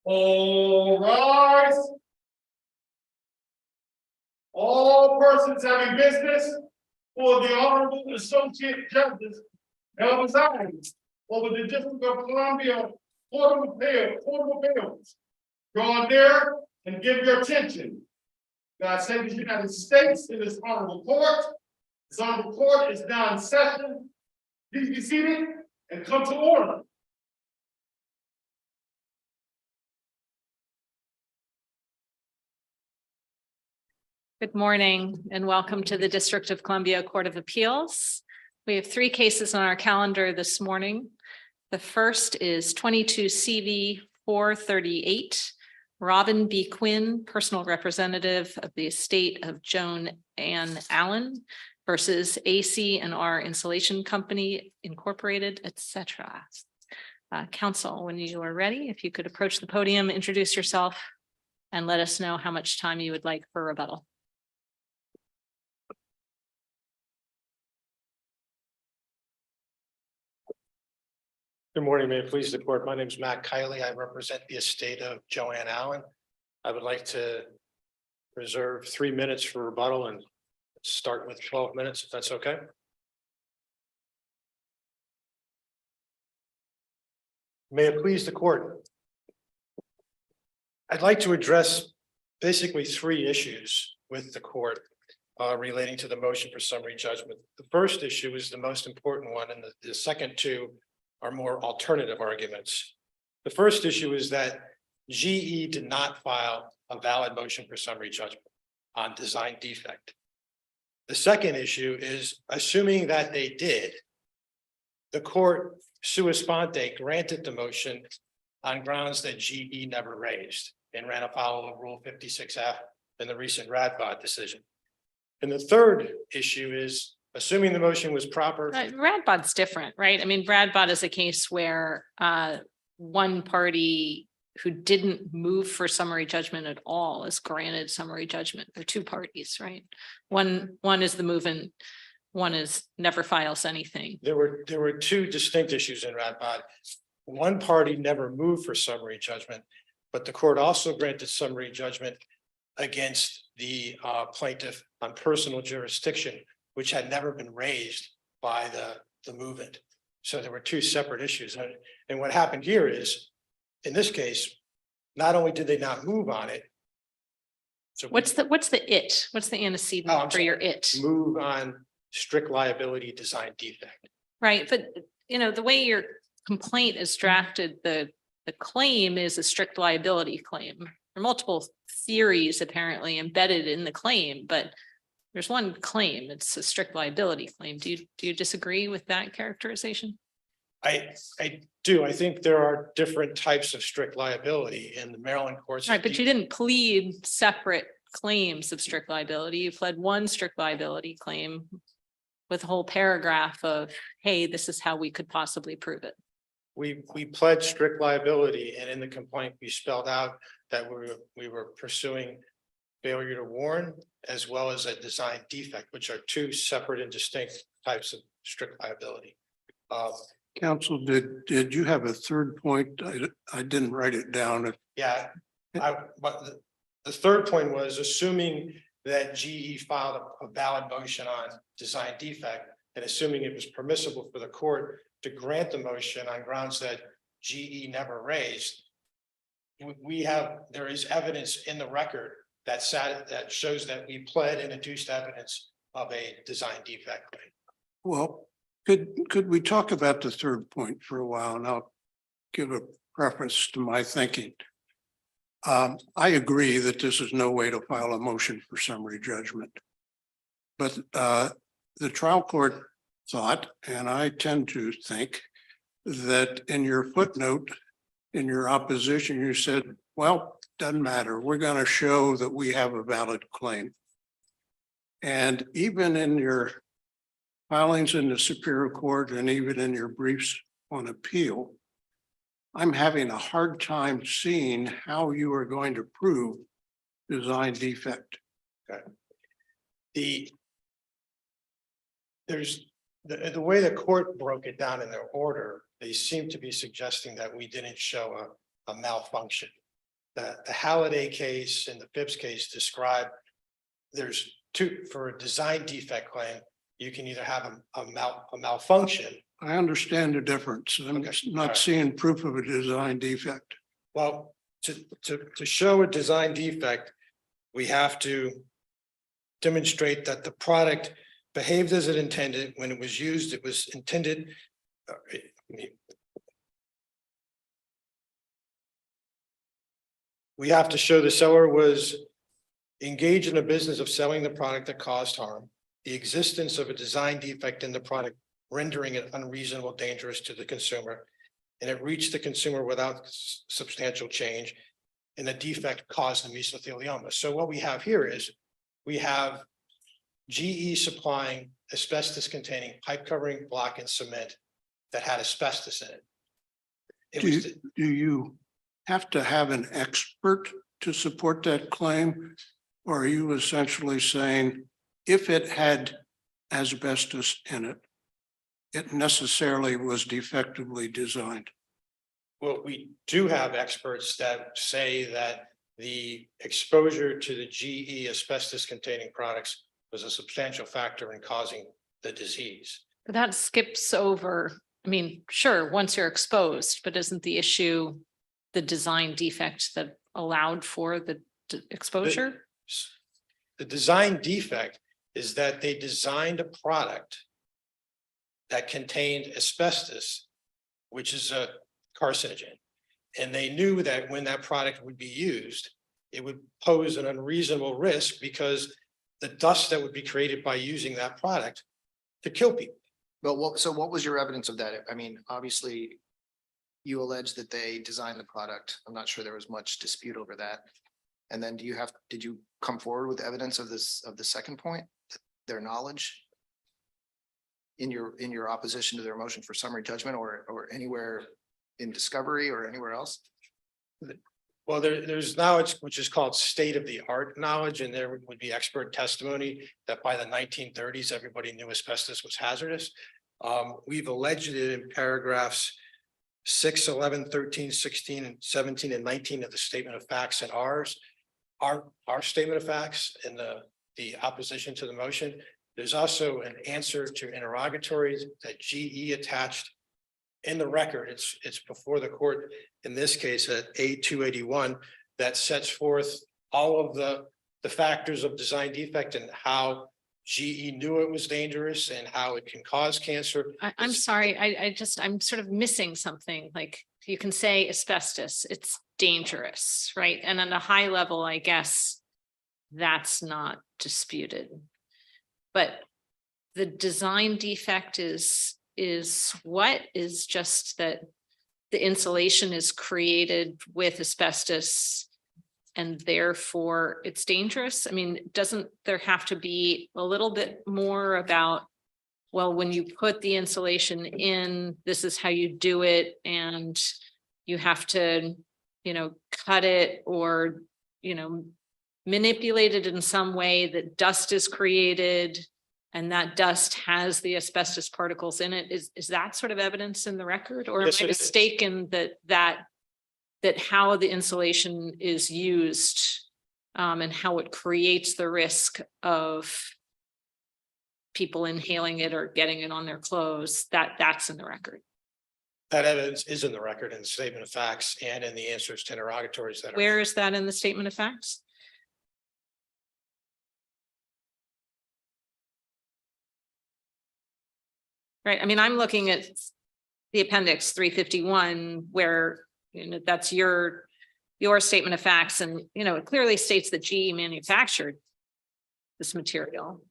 All rise. All persons having business for the Honorable Associate Justice now resides over the District of Columbia Court of Appeals. Draw near and give your attention. God save the United States in this honorable court. This honorable court is now in session. Please be seated and come to order. Good morning and welcome to the District of Columbia Court of Appeals. We have 3 cases on our calendar this morning. The first is 22 CV 438, Robin B. Quinn, personal representative of the estate of Joan Ann Allen versus AC&R Insulation Company Incorporated, etc. Counsel, when you are ready, if you could approach the podium, introduce yourself, and let us know how much time you would like for rebuttal. Good morning, may it please the court. My name is Matt Kiley. I represent the estate of Joanne Allen. I would like to reserve 3 minutes for rebuttal and start with 12 minutes, if that's okay. May it please the court. I'd like to address basically 3 issues with the court relating to the motion for summary judgment. The first issue is the most important one, and the second 2 are more alternative arguments. The first issue is that GE did not file a valid motion for summary judgment on design defect. The second issue is, assuming that they did, the court sua sponte granted the motion on grounds that GE never raised and ran afoul of Rule 56F in the recent Radbod decision. And the third issue is, assuming the motion was proper. Radbod's different, right? I mean, Radbod is a case where one party who didn't move for summary judgment at all is granted summary judgment. There are 2 parties, right? One is the movement, one is never files anything. There were 2 distinct issues in Radbod. One party never moved for summary judgment, but the court also granted summary judgment against the plaintiff on personal jurisdiction, which had never been raised by the movement. So there were 2 separate issues. And what happened here is, in this case, not only did they not move on it. So What's the it? What's the antecedent for your it? Move on strict liability design defect. Right, but you know, the way your complaint is drafted, the claim is a strict liability claim. There are multiple theories apparently embedded in the claim, but there's one claim, it's a strict liability claim. Do you disagree with that characterization? I do. I think there are different types of strict liability in the Maryland courts. Right, but you didn't plead separate claims of strict liability. You pled one strict liability claim with a whole paragraph of, hey, this is how we could possibly prove it. We pled strict liability, and in the complaint we spelled out that we were pursuing failure to warn as well as a design defect, which are 2 separate and distinct types of strict liability. Counsel, did you have a third point? I didn't write it down. Yeah, but the third point was, assuming that GE filed a valid motion on design defect, and assuming it was permissible for the court to grant the motion on grounds that GE never raised, there is evidence in the record that shows that we pled and adduced evidence of a design defect claim. Well, could we talk about the third point for a while, and I'll give a preface to my thinking. I agree that this is no way to file a motion for summary judgment, but the trial court thought, and I tend to think, that in your footnote in your opposition you said, well, doesn't matter, we're going to show that we have a valid claim. And even in your filings in the Superior Court and even in your briefs on appeal, I'm having a hard time seeing how you are going to prove design defect. Okay. The way the court broke it down in their order, they seem to be suggesting that we didn't show a malfunction. the Halliday case and the Phipps case describe there's two, for a design defect claim, you can either have a malfunction. I understand the difference. I'm Okay, all not right. seeing proof of a design defect. Well, to show a design defect, we have to demonstrate that the product behaved as it intended. When it was used, it was intended. We have to show the seller was engaged in a business of selling the product that caused harm, the existence of a design defect in the product rendering it unreasonable, dangerous to the consumer, and it reached the consumer without substantial change, and the defect caused the mesothelioma. So what we have here is we have GE supplying asbestos-containing pipe covering, block, and cement that had asbestos in it. It was Do you have to have an expert to support that claim? Or are you essentially saying if it had asbestos in it, it necessarily was defectively designed? Well, we do have experts that say that the exposure to the GE asbestos-containing products was a substantial factor in causing the disease. But that skips over, I mean, sure, once you're exposed, but isn't the issue the design defect that allowed for the exposure? The design defect is that they designed a product that contained asbestos, which is a carcinogen. And they knew that when that product would be used, it would pose an unreasonable risk because the dust that would be created by using that product could kill people. But so what was your evidence of that? I mean, obviously, you allege that they designed the product. I'm not sure there was much dispute over that. And then did you come forward with evidence of the second point, their knowledge? In your opposition to their motion for summary judgment or anywhere in discovery or anywhere else? Well, there's knowledge which is called state-of-the-art knowledge, and there would be expert testimony that by the 1930s, everybody knew asbestos was hazardous. We've alleged it in paragraphs 6, 11, 13, 16, and 17, and 19 of the statement of facts and ours. Our statement of facts and the opposition to the motion. There's also an answer to interrogatories that GE attached in the record. It's before the court in this case at A281 that sets forth all of the factors of design defect and how GE knew it was dangerous and how it can cause cancer. I'm sorry, I'm sort of missing something. Like you can say asbestos, it's dangerous, right? And on a high level, I guess that's not disputed. But the design defect is what is just that the insulation is created with asbestos and therefore it's dangerous. I mean, doesn't there have to be a little bit more about, well, when you put the insulation in, this is how you do it, and you have to, cut it or, manipulate it in some way that dust is created and that dust has the asbestos particles in it. Is that sort of evidence in the record, or Yes, am I it is. mistaken that how the insulation is used and how it creates the risk of people inhaling it or getting it on their clothes, that's in the record? That evidence is in the record in the statement of facts and in the answers to interrogatories that are. Where is that in the statement of facts? Right, I mean, I'm looking at the appendix 351 where, that's your statement of facts, and, it clearly states that GE manufactured this material.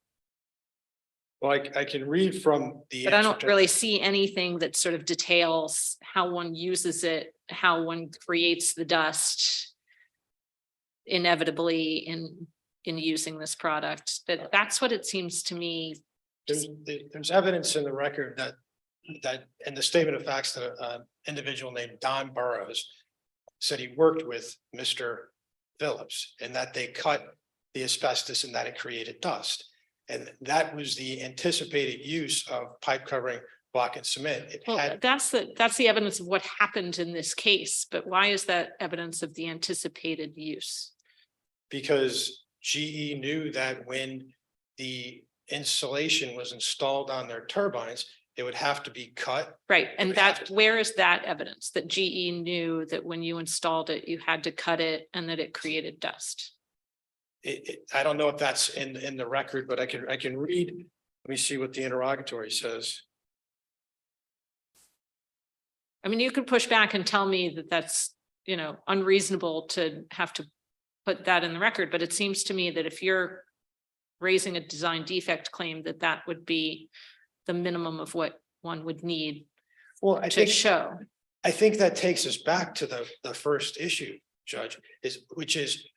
Well, I can read from the. But I answer don't to- really see anything that sort of details how one uses it, how one creates the dust inevitably in using this product. But that's what it seems to me. There's evidence in the record that in the statement of facts that an individual named Don Burrows said he worked with Mr. Phillips and that they cut the asbestos and that it created dust. And that was the anticipated use of pipe covering, block and cement. It Well, had, that's the evidence of what happened in this case, but why is that evidence of the anticipated use? because GE knew that when the insulation was installed on their turbines, it would have to be cut. Right, and would have that, to- where is that evidence that GE knew that when you installed it, you had to cut it and that it created dust? I don't know if that's in the record, but I can read. Let me see what the interrogatory says. I mean, you could push back and tell me that that's, unreasonable to have to put that in the record, but it seems to me that if you're raising a design defect claim, that would be the minimum of what one would need Well, to show. I think that takes us back to the first issue, Judge, which is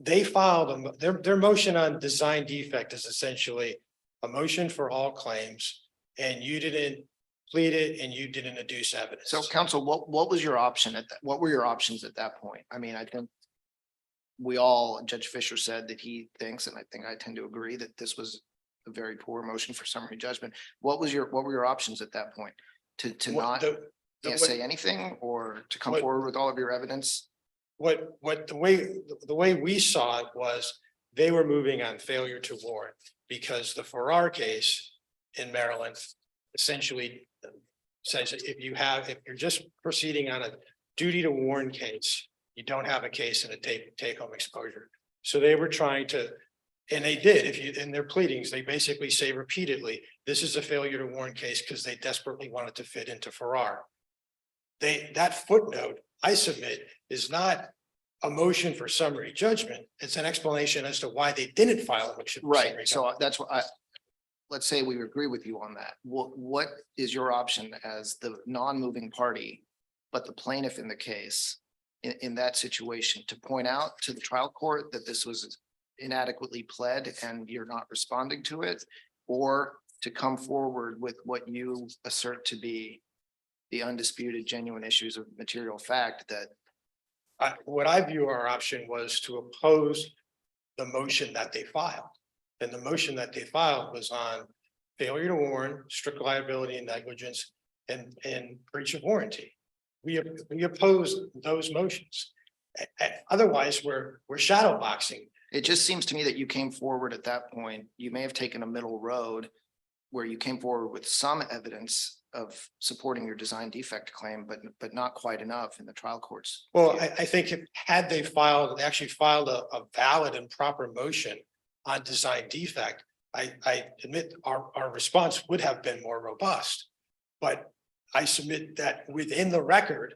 they filed their motion on design defect is essentially a motion for all claims, and you didn't plead it and you didn't adduce evidence. So counsel, what was your option at that? What were your options at that point? I mean, I think Judge Fisher said that he thinks, and I think I tend to agree, that this was a very poor motion for summary judgment. What were your options at that point? To not say anything, or to come forward with all of your evidence? The way we saw it was they were moving on failure to warrant, because the Farrar case in Maryland essentially says if you're just proceeding on a duty to warn case, you don't have a case in a take home exposure. So they were trying to, and they did, in their pleadings, they basically say repeatedly, this is a failure to warn case because they desperately wanted to fit into Farrar. That footnote I submit is not a motion for summary judgment. It's an explanation as to why they didn't file a motion. Right, so that's what let's say we agree with you on that. What is your option as the non-moving party, but the plaintiff in the case in that situation, to point out to the trial court that this was inadequately pled and you're not responding to it, or to come forward with what you assert to be the undisputed genuine issues of material fact that what I view our option was to oppose the motion that they filed. And the motion that they filed was on failure to warn, strict liability and negligence, and breach of warranty. We oppose those motions. Otherwise, we're shadow boxing. it just seems to me that you came forward at that point. You may have taken a middle road where you came forward with some evidence of supporting your design defect claim, but not quite enough in the trial courts. Well, I think had they actually filed a valid and proper motion on design defect, I admit our response would have been more robust. But I submit that within the record,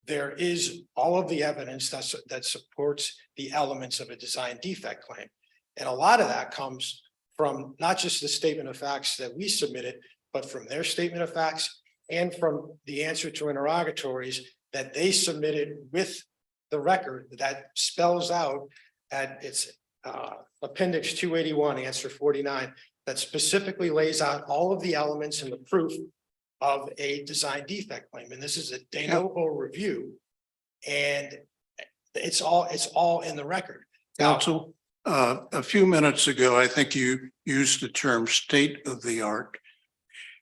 there is all of the evidence that supports the elements of a design defect claim. And a lot of that comes from not just the statement of facts that we submitted, but from their statement of facts and from the answer to interrogatories that they submitted with the record that spells out at its appendix 281, answer 49, that specifically lays out all of the elements and the proof of a design defect claim. And this is a de novo review, and it's all in the record. Counsel, a few minutes ago, I think you used the term state of the art.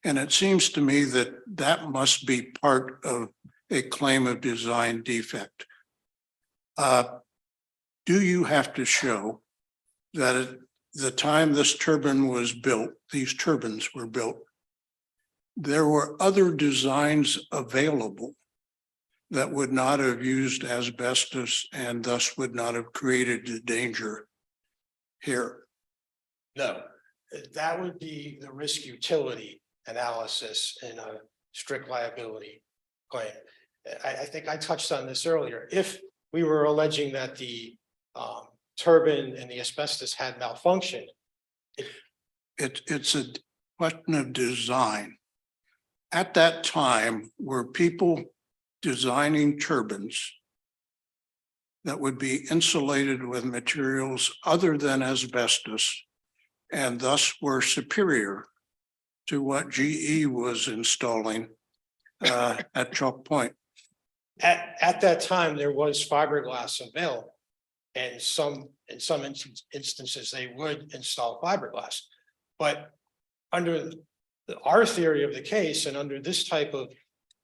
And it seems to me that that must be part of a claim of design defect. Do you have to show that at the time this turbine was built, these turbines were built, there were other designs available that would not have used asbestos and thus would not have created the danger here? No, that would be the risk utility analysis in a strict liability claim. I think I touched on this earlier. If we were alleging that the turbine and the asbestos had malfunctioned. It's a question of design. At that time, were people designing turbines that would be insulated with materials other than asbestos and thus were superior to what GE was installing at Chalk Point? At that time, there was fiberglass available. And in some instances, they would install fiberglass. But under Our theory of the case, and under this type of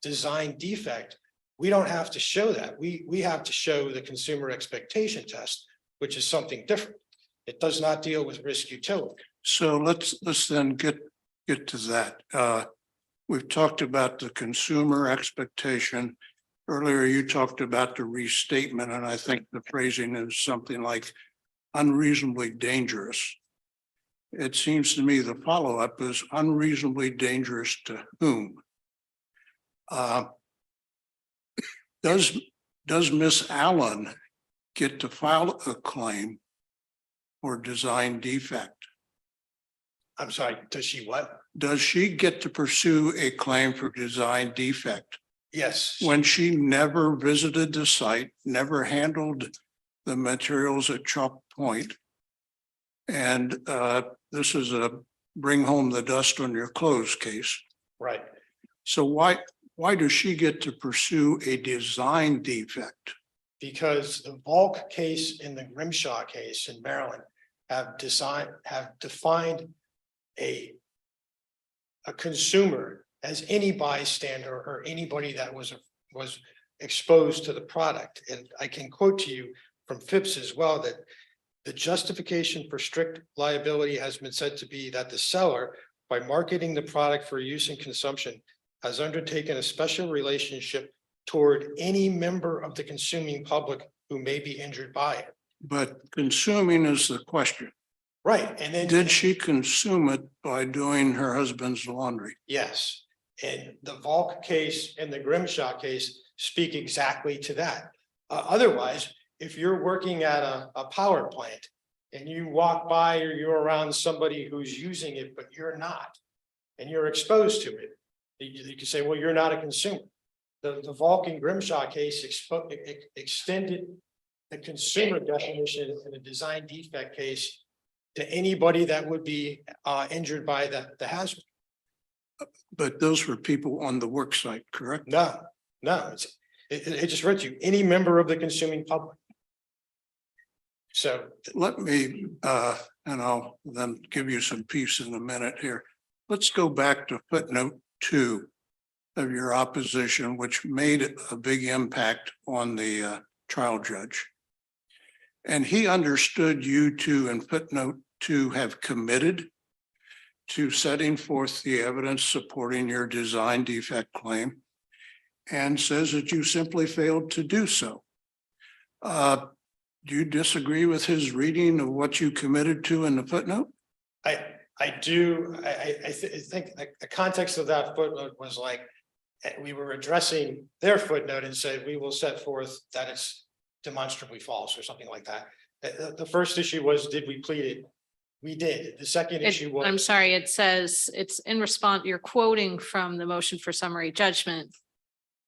design defect, we don't have to show that. We have to show the consumer expectation test, which is something different. It does not deal with risk utility. So let's then get to that. We've talked about the consumer expectation. Earlier, you talked about the restatement, and I think the phrasing is something like unreasonably dangerous. It seems to me the follow-up is unreasonably dangerous to whom? Does Miss Allen get to file a claim for design defect? I'm sorry, does she what? Does she get to pursue a claim for design defect Yes. when she never visited the site, never handled the materials at Chalk Point? And this is a bring home the dust on your clothes case. Right. So why does she get to pursue a design defect? Because the Volk case and the Grimshaw case in Maryland have defined a consumer as any bystander or anybody that was exposed to the product. And I can quote to you from Phipps as well that the justification for strict liability has been said to be that the seller, by marketing the product for use and consumption, has undertaken a special relationship toward any member of the consuming public who may be injured by it. But consuming is the question. Right, and then. Did she consume it by doing her husband's laundry? Yes, and the Volk case and the Grimshaw case speak exactly to that. Otherwise, if you're working at a power plant and you walk by or you're around somebody who's using it, but you're not, and you're exposed to it, you can say, well, you're not a consumer. The Volk and Grimshaw case extended the consumer definition in a design defect case to anybody that would be injured by the hazard. But those were people on the work site, correct? No, it just read to you, any member of the consuming public. So, Let me, and I'll then give you some peace in a minute here. Let's go back to footnote 2 of your opposition, which made a big impact on the trial judge. And he understood you to, in footnote 2, have committed to setting forth the evidence supporting your design defect claim, and says that you simply failed to do so. Do you disagree with his reading of what you committed to in the footnote? I do. I think the context of that footnote was like, we were addressing their footnote and said, we will set forth that it's demonstrably false or something like that. The first issue was, did we plead it? We did. The second issue was. I'm sorry, it says it's in response, you're quoting from the motion for summary judgment.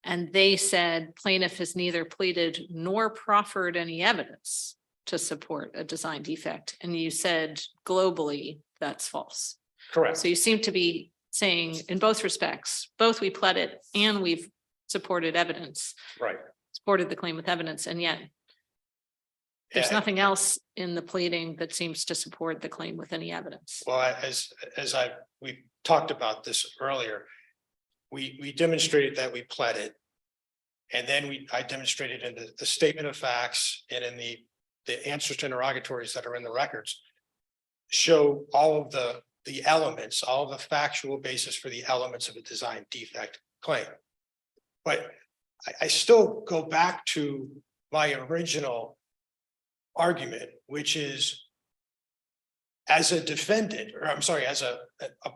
And they said plaintiff has neither pleaded nor proffered any evidence to support a design defect. And you said globally, that's false. Correct. So you seem to be saying in both respects, both we pled it and we've supported evidence, Right. supported the claim with evidence, and yet there's Yeah. nothing else in the pleading that seems to support the claim with any evidence. Well, we talked about this earlier, we demonstrated that we pled it. And then I demonstrated in the statement of facts and in the answers to interrogatories that are in the records, show all of the elements, all of the factual basis for the elements of a design defect claim. But I still go back to my original argument, which is, as a defendant, or I'm sorry, as a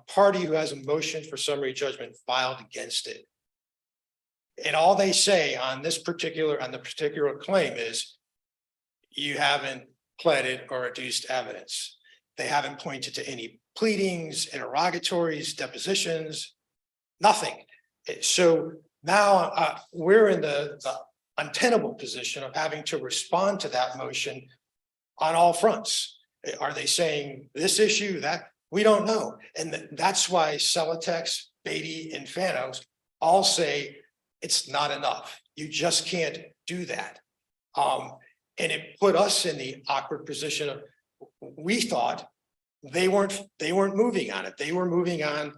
party who has a motion for summary judgment filed against it. And all they say on the particular claim is, you haven't pleaded or adduced evidence. They haven't pointed to any pleadings, interrogatories, depositions, nothing. So now we're in the untenable position of having to respond to that motion on all fronts. Are they saying this issue, that? We don't know. And that's why Celotex, Beatty, and Fanos all say it's not enough. You just can't do that. And it put us in the awkward position of, we thought they weren't moving on it. They were moving on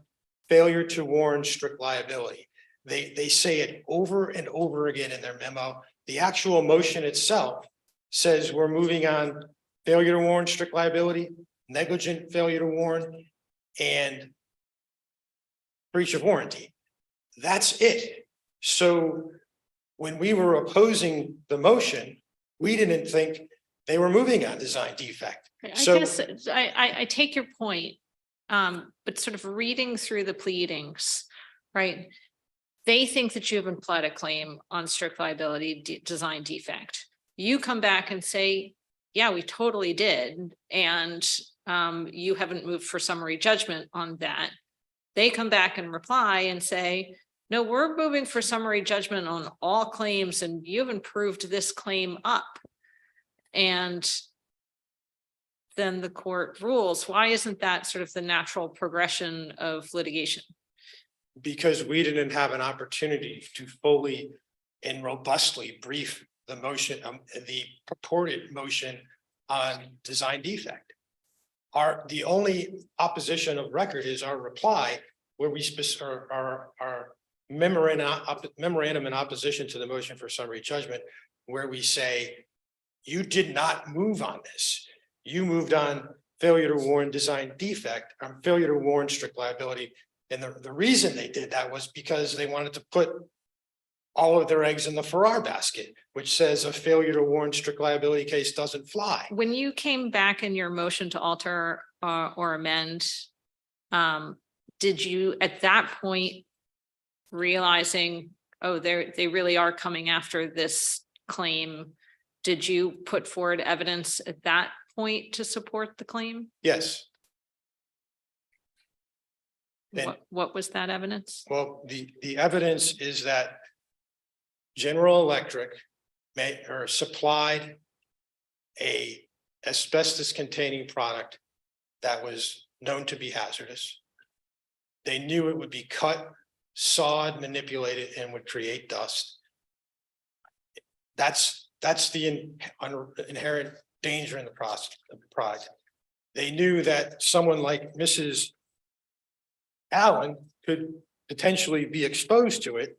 failure to warn strict liability. They say it over and over again in their memo. The actual motion itself says we're moving on failure to warn strict liability, negligent failure to warn, and breach of warranty. That's it. So when we were opposing the motion, we didn't think they were moving on design defect. I So- guess I take your point, but sort of reading through the pleadings, right? They think that you haven't pled a claim on strict liability design defect. You come back and say, yeah, we totally did. And you haven't moved for summary judgment on that. They come back and reply and say, no, we're moving for summary judgment on all claims and you haven't proved this claim up. And then the court rules. Why isn't that sort of the natural progression of litigation? Because we didn't have an opportunity to fully and robustly brief the motion, the purported motion on design defect. The only opposition of record is our reply, where we our memorandum in opposition to the motion for summary judgment, where we say, you did not move on this. You moved on failure to warn design defect, or failure to warn strict liability. And the reason they did that was because they wanted to put all of their eggs in the Farrar basket, which says a failure to warn strict liability case doesn't fly. When you came back in your motion to alter or amend, did you at that point realizing, oh, they really are coming after this claim? Did you put forward evidence at that point to support the claim? Yes. And- What was that evidence? Well, the evidence is that General Electric supplied a asbestos containing product that was known to be hazardous. They knew it would be cut, sawed, manipulated, and would create dust. That's the inherent danger in the product. They knew that someone like Mrs. Allen could potentially be exposed to it.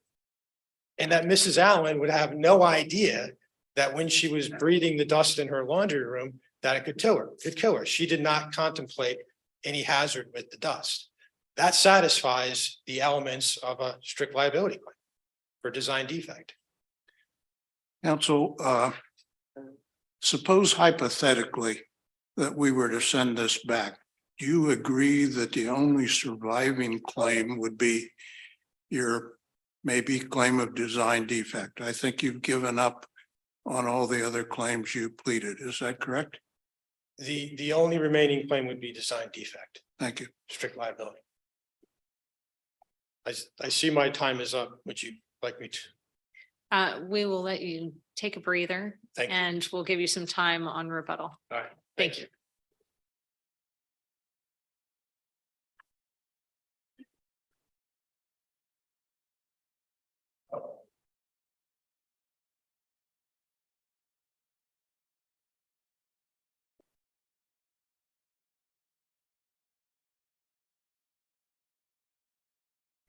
And that Mrs. Allen would have no idea that when she was breathing the dust in her laundry room, that it could kill her. She did not contemplate any hazard with the dust. That satisfies the elements of a strict liability claim for design defect. Counsel, suppose hypothetically that we were to send this back. Do you agree that the only surviving claim would be your maybe claim of design defect? I think you've given up on all the other claims you pleaded. Is that correct? The only remaining claim would be design defect, Thank you. strict liability. I see my time is up. Would you like me to? We will let you take a breather Thank you. and we'll give you some time on rebuttal. All right. Thank you.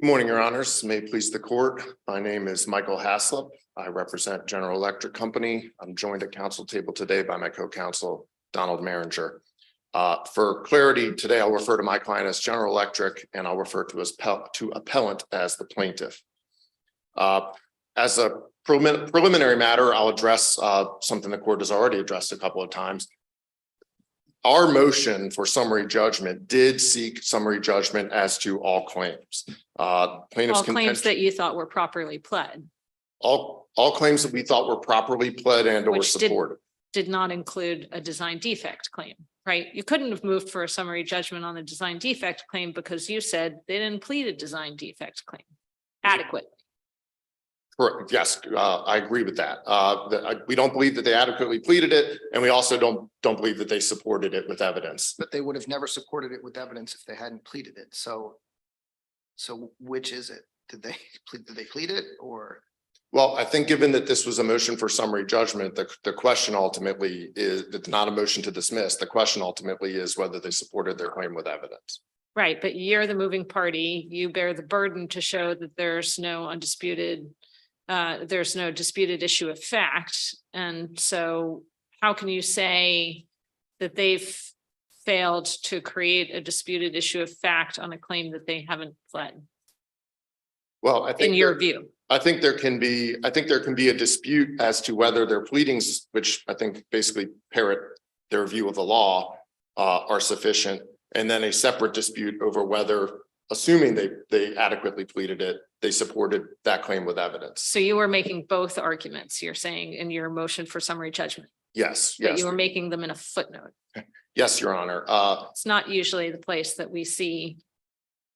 Good morning, Your Honors. May it please the court. My name is Michael Haslip. I represent General Electric Company. I'm joined at council table today by my co-counsel, Donald Maringer. For clarity, today I'll refer to my client as General Electric and I'll refer to appellant as the plaintiff. As a preliminary matter, I'll address something the court has already addressed a couple of times. Our motion for summary judgment did seek summary judgment as to all claims. Plaintiff's All claims that you thought were properly pled. all claims that we thought were properly pled and or Which supported. did not include a design defect claim, right? You couldn't have moved for a summary judgment on the design defect claim because you said they didn't plead a design defect claim adequately. Correct. Yes, I agree with that. We don't believe that they adequately pleaded it, and we also don't believe that they supported it with evidence. But they would have never supported it with evidence if they hadn't pleaded it. So which is it? Did they plead it or? Well, I think given that this was a motion for summary judgment, the question ultimately is, it's not a motion to dismiss. The question ultimately is whether they supported their claim with evidence. Right, but you're the moving party. You bear the burden to show that there's no disputed issue of fact. And so how can you say that they've failed to create a disputed issue of fact on a claim that they haven't pled, Well, I think in your view? I think there can be a dispute as to whether their pleadings, which I think basically parrot their view of the law, are sufficient. And then a separate dispute over whether, assuming they adequately pleaded it, they supported that claim with evidence. So you were making both arguments, you're saying, in your motion for summary judgment, Yes, but yes, you were making them in a footnote. yes, Your Honor. It's not usually the place that we see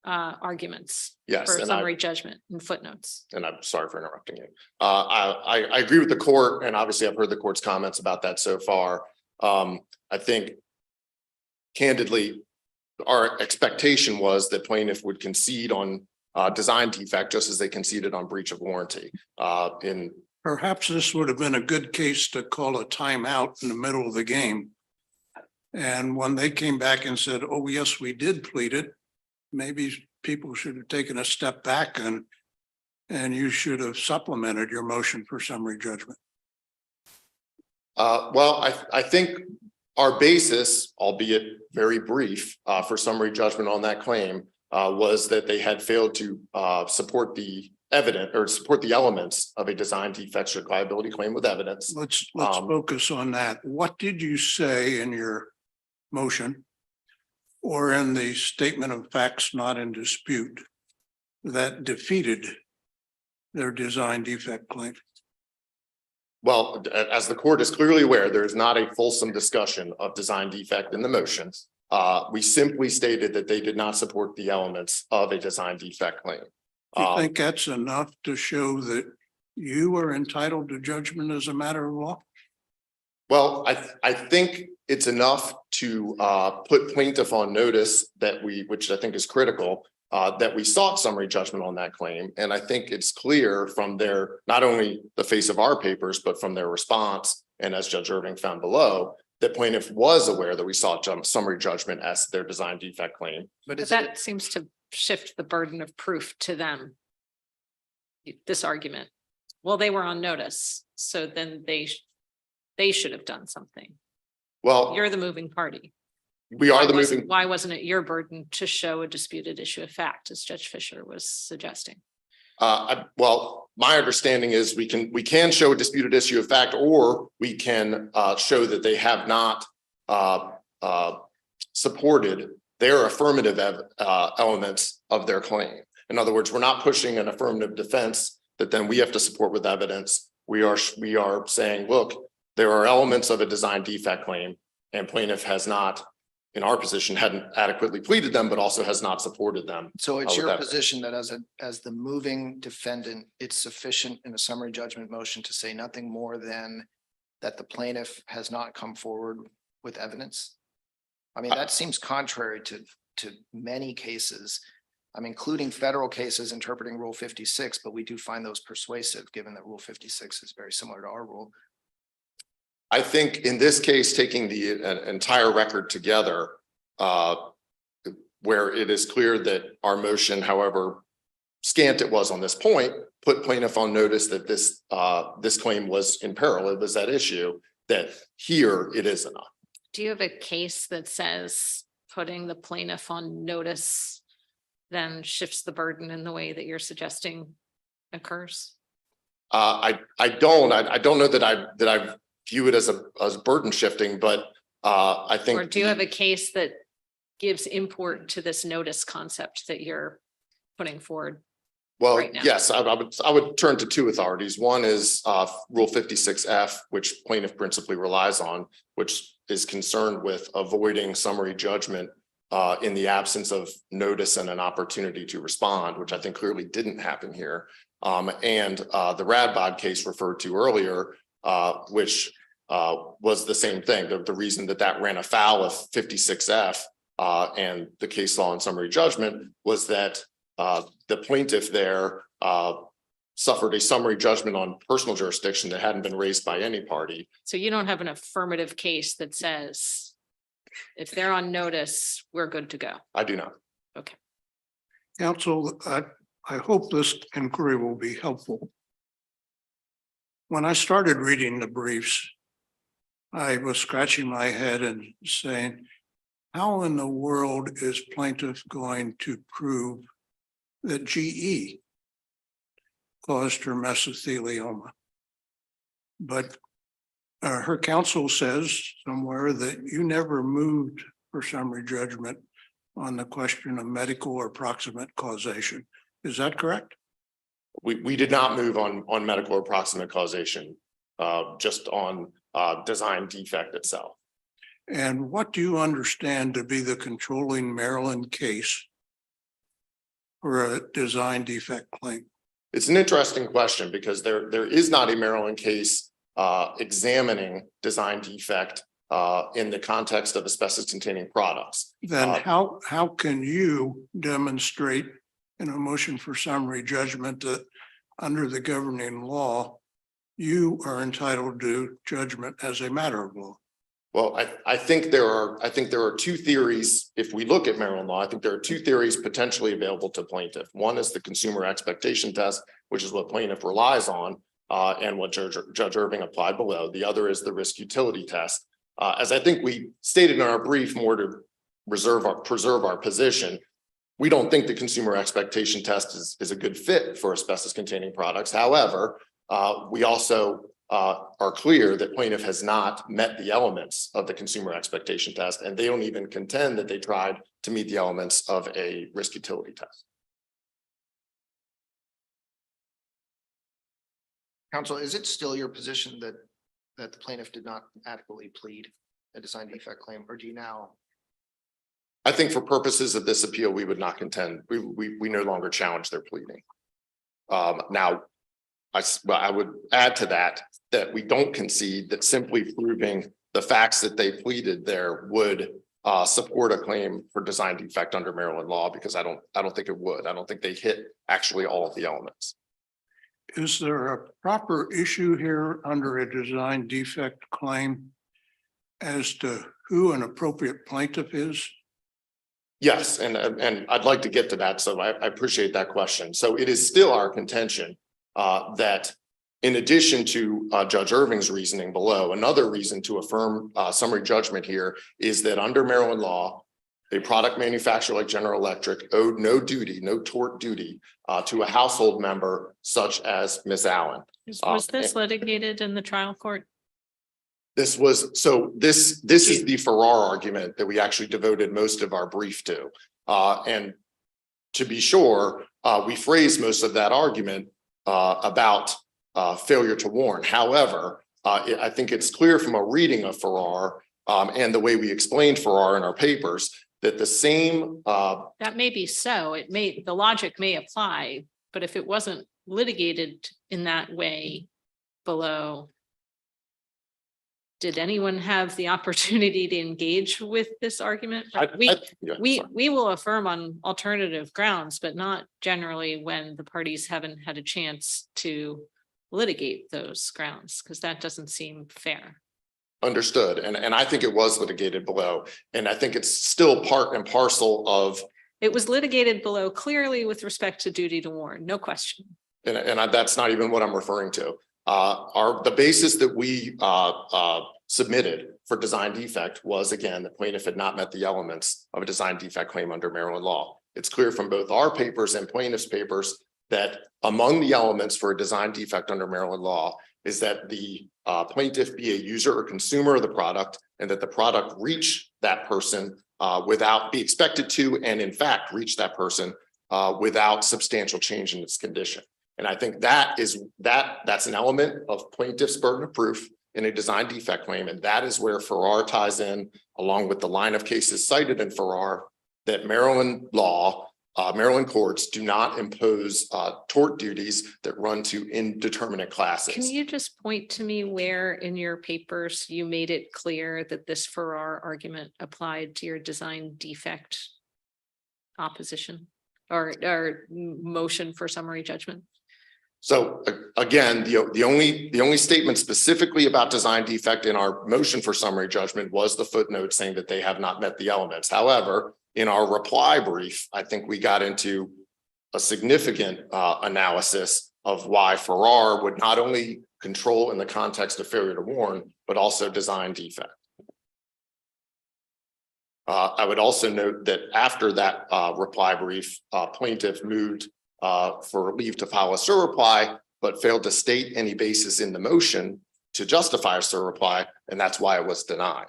arguments Yes, for and summary judgment and footnotes. and I'm sorry for interrupting you. I agree with the court, and obviously I've heard the court's comments about that so far. I think candidly, our expectation was that plaintiff would concede on design defect, just as they conceded on breach of warranty. Perhaps this would have been a good case to call a timeout in the middle of the game. And when they came back and said, oh, yes, we did plead it, maybe people should have taken a step back and you should have supplemented your motion for summary judgment. Well, I think our basis, albeit very brief, for summary judgment on that claim was that they had failed to support the evidence or support the elements of a design defect strict liability claim with evidence. Let's focus on that. What did you say in your motion or in the statement of facts not in dispute that defeated their design defect claim? Well, as the court is clearly aware, there is not a fulsome discussion of design defect in the motions. We simply stated that they did not support the elements of a design defect claim. Do you think that's enough to show that you are entitled to judgment as a matter of law? Well, I think it's enough to put plaintiff on notice that which I think is critical, that we sought summary judgment on that claim. And I think it's clear from their, not only the face of our papers, but from their response, and as Judge Irving found below, that plaintiff was aware that we sought summary judgment as their design defect claim. But But that seems to shift the burden of proof to them. This argument. Well, they were on notice, so then they should have done something. Well, You're the moving party. we are the moving. Why wasn't it your burden to show a disputed issue of fact, as Judge Fisher was suggesting? Well, my understanding is we can show a disputed issue of fact, or we can show that they have not supported their affirmative elements of their claim. In other words, we're not pushing an affirmative defense that then we have to support with evidence. We are saying, look, there are elements of a design defect claim, and plaintiff has not, in our position, hadn't adequately pleaded them, but also has not supported them. So it's with your evidence. position that as the moving defendant, it's sufficient in a summary judgment motion to say nothing more than that the plaintiff has not come forward with evidence? I mean, that seems contrary to many cases. I'm including federal cases interpreting Rule 56, but we do find those persuasive, given that Rule 56 is very similar to our rule. I think in this case, taking the entire record together, where it is clear that our motion, however scant it was on this point, put plaintiff on notice that this claim was in peril. It was that issue that here it is enough. Do you have a case that says putting the plaintiff on notice then shifts the burden in the way that you're suggesting occurs? I don't know that I view it as burden shifting, but I think. Or do you have a case that gives import to this notice concept that you're putting forward? Well, right now? yes, I would turn to two authorities. One is Rule 56F, which plaintiff principally relies on, which is concerned with avoiding summary judgment in the absence of notice and an opportunity to respond, which I think clearly didn't happen here. And the Radbod case referred to earlier, which was the same thing. The reason that ran afoul of 56F and the case law and summary judgment was that the plaintiff there suffered a summary judgment on personal jurisdiction that hadn't been raised by any party. So you don't have an affirmative case that says if they're on notice, we're good to go. I do not. Counsel, I hope this inquiry will be helpful. When I started reading the briefs, I was scratching my head and saying, how in the world is plaintiff going to prove that GE caused her mesothelioma? But her counsel says somewhere that you never moved for summary judgment on the question of medical or proximate causation. Is that correct? We did not move on medical or proximate causation, just on design defect itself. And what do you understand to be the controlling Maryland case for a design defect claim? It's an interesting question because there is not a Maryland case examining design defect in the context of asbestos-containing products. Then how can you demonstrate in a motion for summary judgment that under the governing law, you are entitled to judgment as a matter of law? Well, I think there are two theories. If we look at Maryland law, I think there are two theories potentially available to plaintiff. One is the consumer expectation test, which is what plaintiff relies on, and what Judge Irving applied below. The other is the risk utility test. As I think we stated in our brief, more to preserve our position, we don't think the consumer expectation test is a good fit for asbestos-containing products. However, we also are clear that plaintiff has not met the elements of the consumer expectation test, and they don't even contend that they tried to meet the elements of a risk utility test. Counsel, is it still your position that the plaintiff did not adequately plead a design defect claim, or do you now? I think for purposes of this appeal, we would not contend. We no longer challenge their pleading. Now, I would add to that we don't concede that simply proving the facts that they pleaded there would support a claim for design defect under Maryland law, because I don't think it would. I don't think they hit actually all of the elements. Is there a proper issue here under a design defect claim as to who an appropriate plaintiff is? Yes, and I'd like to get to that. So I appreciate that question. So it is still our contention that in addition to Judge Irving's reasoning below, another reason to affirm summary judgment here is that under Maryland law, a product manufacturer like General Electric owed no duty, no tort duty to a household member such as Ms. Allen. Was this litigated in the trial court? This is the Farrar argument that we actually devoted most of our brief to. And to be sure, we phrased most of that argument about failure to warn. However, I think it's clear from a reading of Farrar and the way we explained Farrar in our papers that the same That may be so. The logic may apply, but if it wasn't litigated in that way below, did anyone have the opportunity to engage with this argument? We will affirm on alternative grounds, but not generally when the parties haven't had a chance to litigate those grounds, because that doesn't seem fair. Understood. And I think it was litigated below, and I think it's still part and parcel of. It was litigated below clearly with respect to duty to warn, no question. And that's not even what I'm referring to. The basis that we submitted for design defect was, again, the plaintiff had not met the elements of a design defect claim under Maryland law. It's clear from both our papers and plaintiff's papers that among the elements for a design defect under Maryland law is that the plaintiff be a user or consumer of the product, and that the product reach that person be expected to, and in fact, reach that person without substantial change in its condition. And I think that's an element of plaintiff's burden of proof in a design defect claim. And that is where Farrar ties in, along with the line of cases cited in Farrar, that Maryland law, Maryland courts do not impose tort duties that run to indeterminate classes. Can you just point to me where in your papers you made it clear that this Farrar argument applied to your design defect opposition or motion for summary judgment? So again, the only statement specifically about design defect in our motion for summary judgment was the footnote saying that they have not met the elements. However, in our reply brief, I think we got into a significant analysis of why Farrar would not only control in the context of failure to warn, but also design defect. I would also note that after that reply brief, plaintiff moved for leave to file a surreply, but failed to state any basis in the motion to justify a surreply, and that's why it was denied.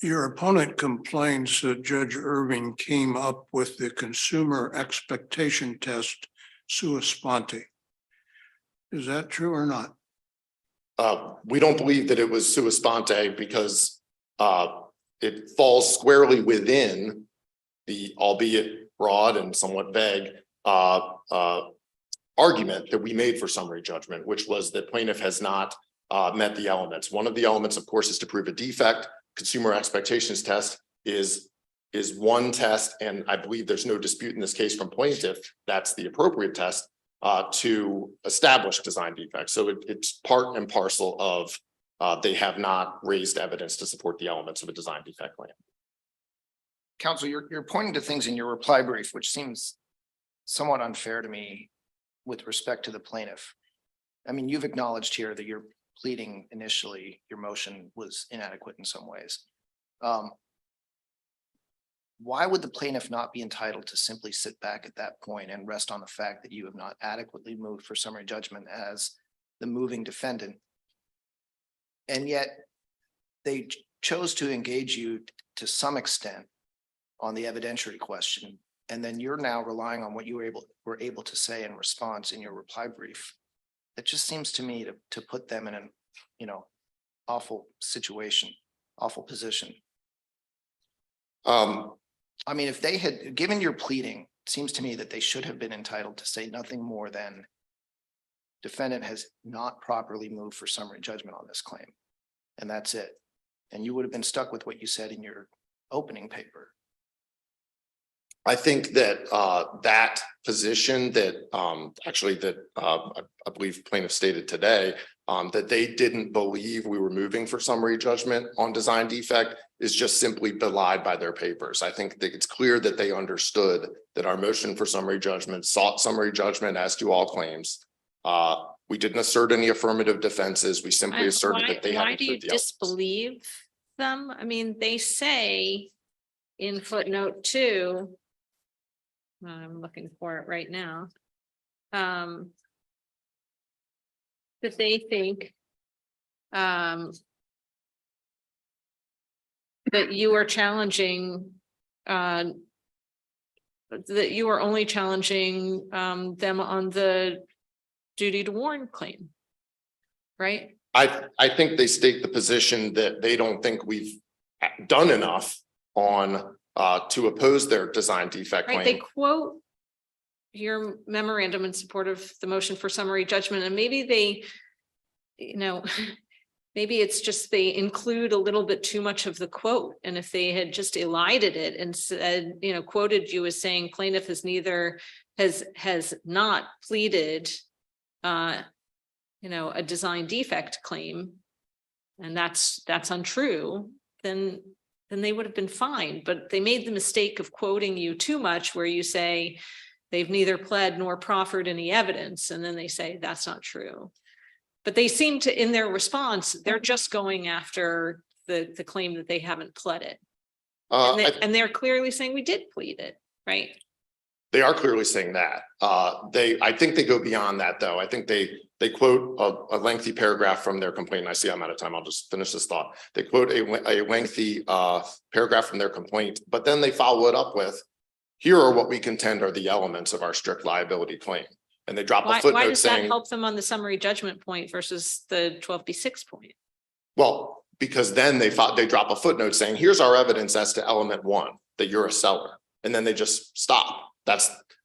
Your opponent complains that Judge Irving came up with the consumer expectation test sua sponte. Is that true or not? We don't believe that it was sua sponte because it falls squarely within the, albeit broad and somewhat vague, argument that we made for summary judgment, which was that plaintiff has not met the elements. One of the elements, of course, is to prove a defect. Consumer expectations test is one test, and I believe there's no dispute in this case from plaintiff that's the appropriate test to establish design defects. So it's part and parcel of they have not raised evidence to support the elements of a design defect claim. Counsel, you're pointing to things in your reply brief, which seems somewhat unfair to me with respect to the plaintiff. I mean, you've acknowledged here that your pleading initially, your motion was inadequate in some ways. Why would the plaintiff not be entitled to simply sit back at that point and rest on the fact that you have not adequately moved for summary judgment as the moving defendant? And yet they chose to engage you to some extent on the evidentiary question. And then you're now relying on what you were able to say in response in your reply brief. It just seems to me to put them in an, awful situation, awful position. I mean, if they had given your pleading, it seems to me that they should have been entitled to say nothing more than defendant has not properly moved for summary judgment on this claim. And that's it. And you would have been stuck with what you said in your opening paper. I think that that position that I believe plaintiff stated today, that they didn't believe we were moving for summary judgment on design defect is just simply belied by their papers. I think that it's clear that they understood that our motion for summary judgment sought summary judgment as to all claims. We didn't assert any affirmative defenses. We simply asserted that they why hadn't do you proved the elements. disbelieve them? I mean, they say in footnote 2, I'm looking for it right now, that they think that you are challenging, that you are only challenging them on the duty to warn claim, right? I think they state the position that they don't think we've done enough on to oppose their design defect Right, claim. they quote your memorandum in support of the motion for summary judgment, and maybe they, maybe it's just they include a little bit too much of the quote. And if they had just elided it and said, quoted you as saying plaintiff has not pleaded, a design defect claim, and that's untrue, then they would have been fine. But they made the mistake of quoting you too much, where you say they've neither pled nor proffered any evidence, and then they say that's not true. But they seem to, in their response, they're just going after the claim that they haven't pled it. And they're clearly saying we did plead it, right? They are clearly saying that. I think they go beyond that, though. I think they quote a lengthy paragraph from their complaint. I see I'm out of time. I'll just finish this thought. They quote a lengthy paragraph from their complaint, but then they follow it up with, here are what we contend are the elements of our strict liability claim. And they drop a footnote why does saying, that help them on the summary judgment point versus the 12B6 point? well, because then they drop a footnote saying, here's our evidence as to element 1, that you're a seller. And then they just stop.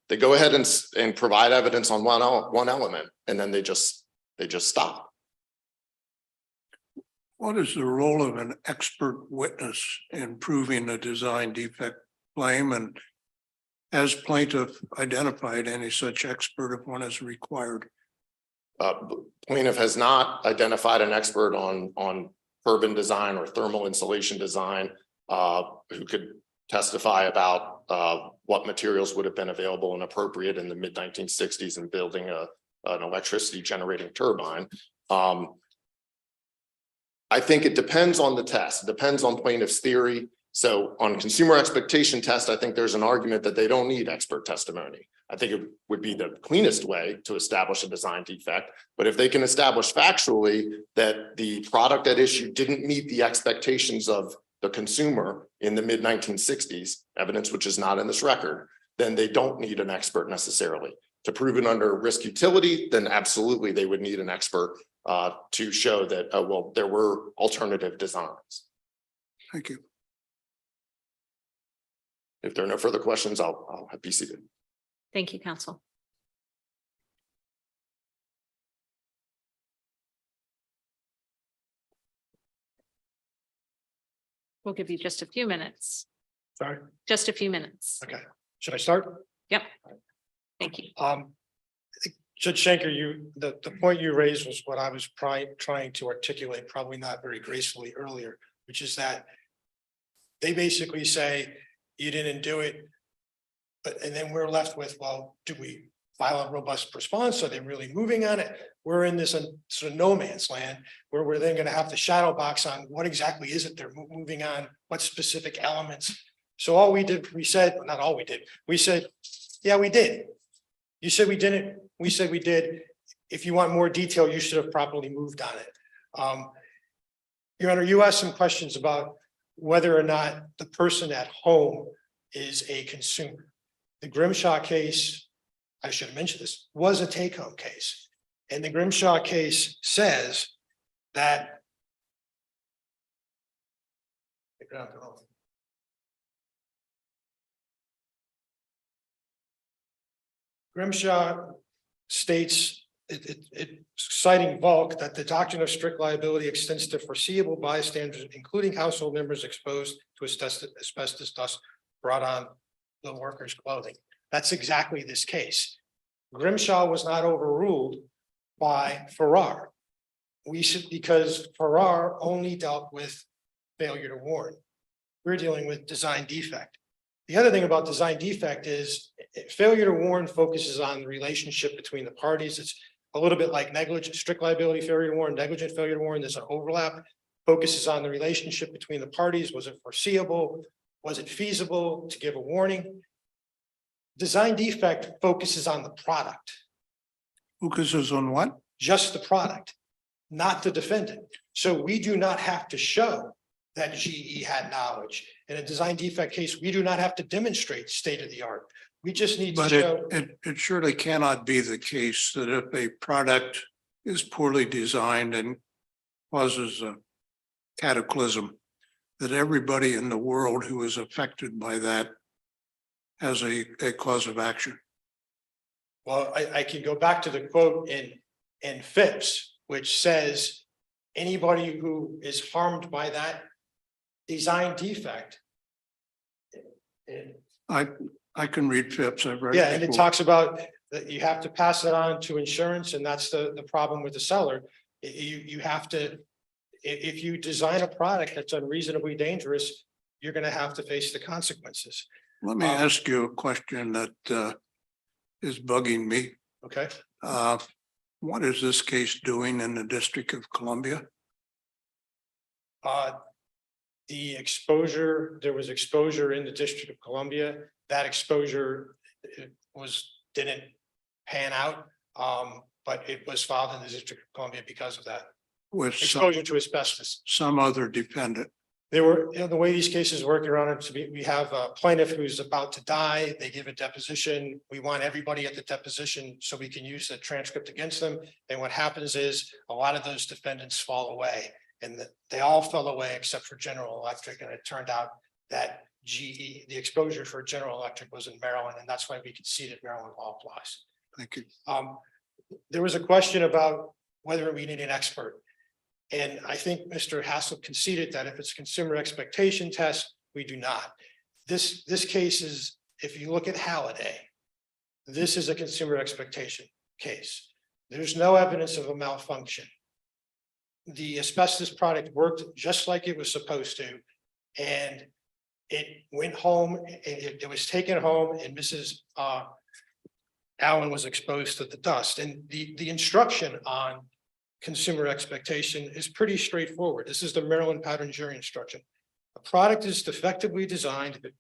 They go ahead and provide evidence on one element, and then they just stop. What is the role of an expert witness in proving a design defect claim? And has plaintiff identified any such expert if one is required? Plaintiff has not identified an expert on urban design or thermal insulation design. who could testify about what materials would have been available and appropriate in the mid-1960s in building an electricity generating turbine. I think it depends on the test. It depends on plaintiff's theory. So on consumer expectation test, I think there's an argument that they don't need expert testimony. I think it would be the cleanest way to establish a design defect. But if they can establish factually that the product at issue didn't meet the expectations of the consumer in the mid-1960s, evidence which is not in this record, then they don't need an expert necessarily. To prove it under risk utility, then absolutely they would need an expert to show that, well, there were alternative designs. Thank you. If there are no further questions, I'll be seated. Thank you, counsel. We'll give you just a few minutes, Sorry. just a few minutes. Okay. Should I start? Yep. Thank you. I think Judge Schenker, the point you raised was what I was trying to articulate, probably not very gracefully earlier, which is that they basically say you didn't do it. And then we're left with, well, do we file a robust response? Are they really moving on it? We're in this sort of no man's land where we're then going to have to shadow box on what exactly is it they're moving on, what specific elements. So all we did, we said, well, not all we did, we said, yeah, we did. You said we didn't. We said we did. If you want more detail, you should have properly moved on it. Your Honor, you asked some questions about whether or not the person at home is a consumer. The Grimshaw case, I should have mentioned this, was a take-home case. And the Grimshaw case says that Grimshaw states, citing Volk, that the doctrine of strict liability extends to foreseeable bystanders, including household members exposed to asbestos dust brought on the workers' clothing. That's exactly this case. Grimshaw was not overruled by Farrar. Because Farrar only dealt with failure to warn. We're dealing with design defect. The other thing about design defect is failure to warn focuses on the relationship between the parties. It's a little bit like negligent, strict liability, failure to warn, negligent failure to warn. There's an overlap. Focuses on the relationship between the parties. Was it foreseeable? Was it feasible to give a warning? Design defect focuses on the product. Focuses on what? Just the product, not the defendant. So we do not have to show that GE had knowledge. In a design defect case, we do not have to demonstrate state of the art. We just need to But show. it surely cannot be the case that if a product is poorly designed and causes a cataclysm, that everybody in the world who is affected by that has a cause of action. Well, I can go back to the quote in Phipps, which says anybody who is harmed by that design defect. I can read Phipps. I've read. Yeah, and it talks about that you have to pass it on to insurance, and that's the problem with the seller. You have to, if you design a product that's unreasonably dangerous, you're going to have to face the consequences. Let me ask you a question that is bugging me. Okay. What is this case doing in the District of Columbia? The exposure, there was exposure in the District of Columbia. That exposure didn't pan out, but it was filed in the District of Columbia because of that. With Exposure to asbestos. some other defendant. They were, the way these cases work, Your Honor, we have a plaintiff who's about to die. They give a deposition. We want everybody at the deposition so we can use the transcript against them. And what happens is a lot of those defendants fall away, and they all fell away except for General Electric. And it turned out that GE, the exposure for General Electric was in Maryland, and that's why we conceded Maryland law applies. Thank you. There was a question about whether we need an expert. And I think Mr. Haslip conceded that if it's a consumer expectation test, we do not. This case is, if you look at Halliday, this is a consumer expectation case. There's no evidence of a malfunction. The asbestos product worked just like it was supposed to. And It went home, it was taken home and Mrs. Allen was exposed to the dust, and the instruction on consumer expectation is pretty straightforward. This is the Maryland pattern jury instruction. A product is defectively designed if it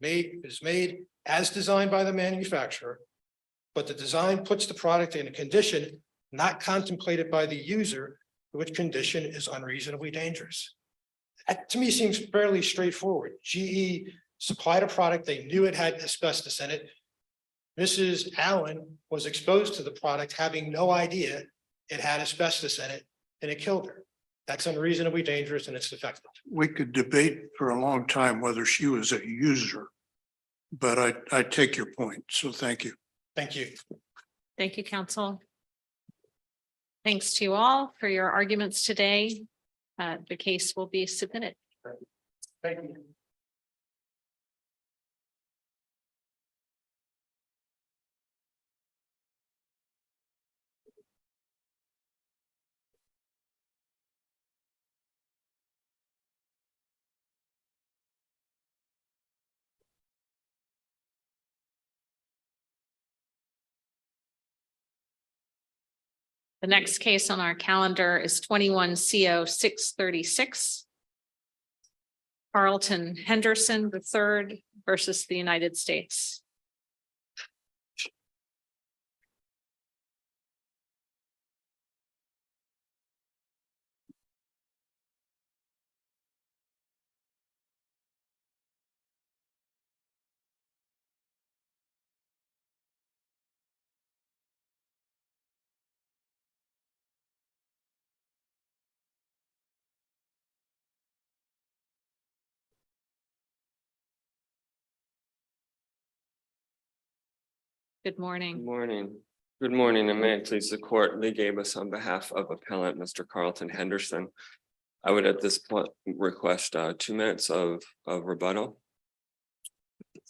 is made as designed by the manufacturer, but the design puts the product in a condition not contemplated by the user, which condition is unreasonably dangerous. That to me seems fairly straightforward. GE supplied a product, they knew it had asbestos in it. Mrs. Allen was exposed to the product having no idea it had asbestos in it, and it killed her. That's unreasonably dangerous and it's defective. We could debate for a long time whether she was a user, but I take your point. So thank you. Thank you. Thank you, counsel. Thanks to you all for your arguments today. The case will be submitted. Thank you. The next case on our calendar is 21 CO 636. CARLTON Henderson III versus the United States. Good morning. Good morning. Good morning, and may it please the court, Lee Gabus on behalf of appellant Mr. CARLTON Henderson. I would at this point request 2 minutes of rebuttal. It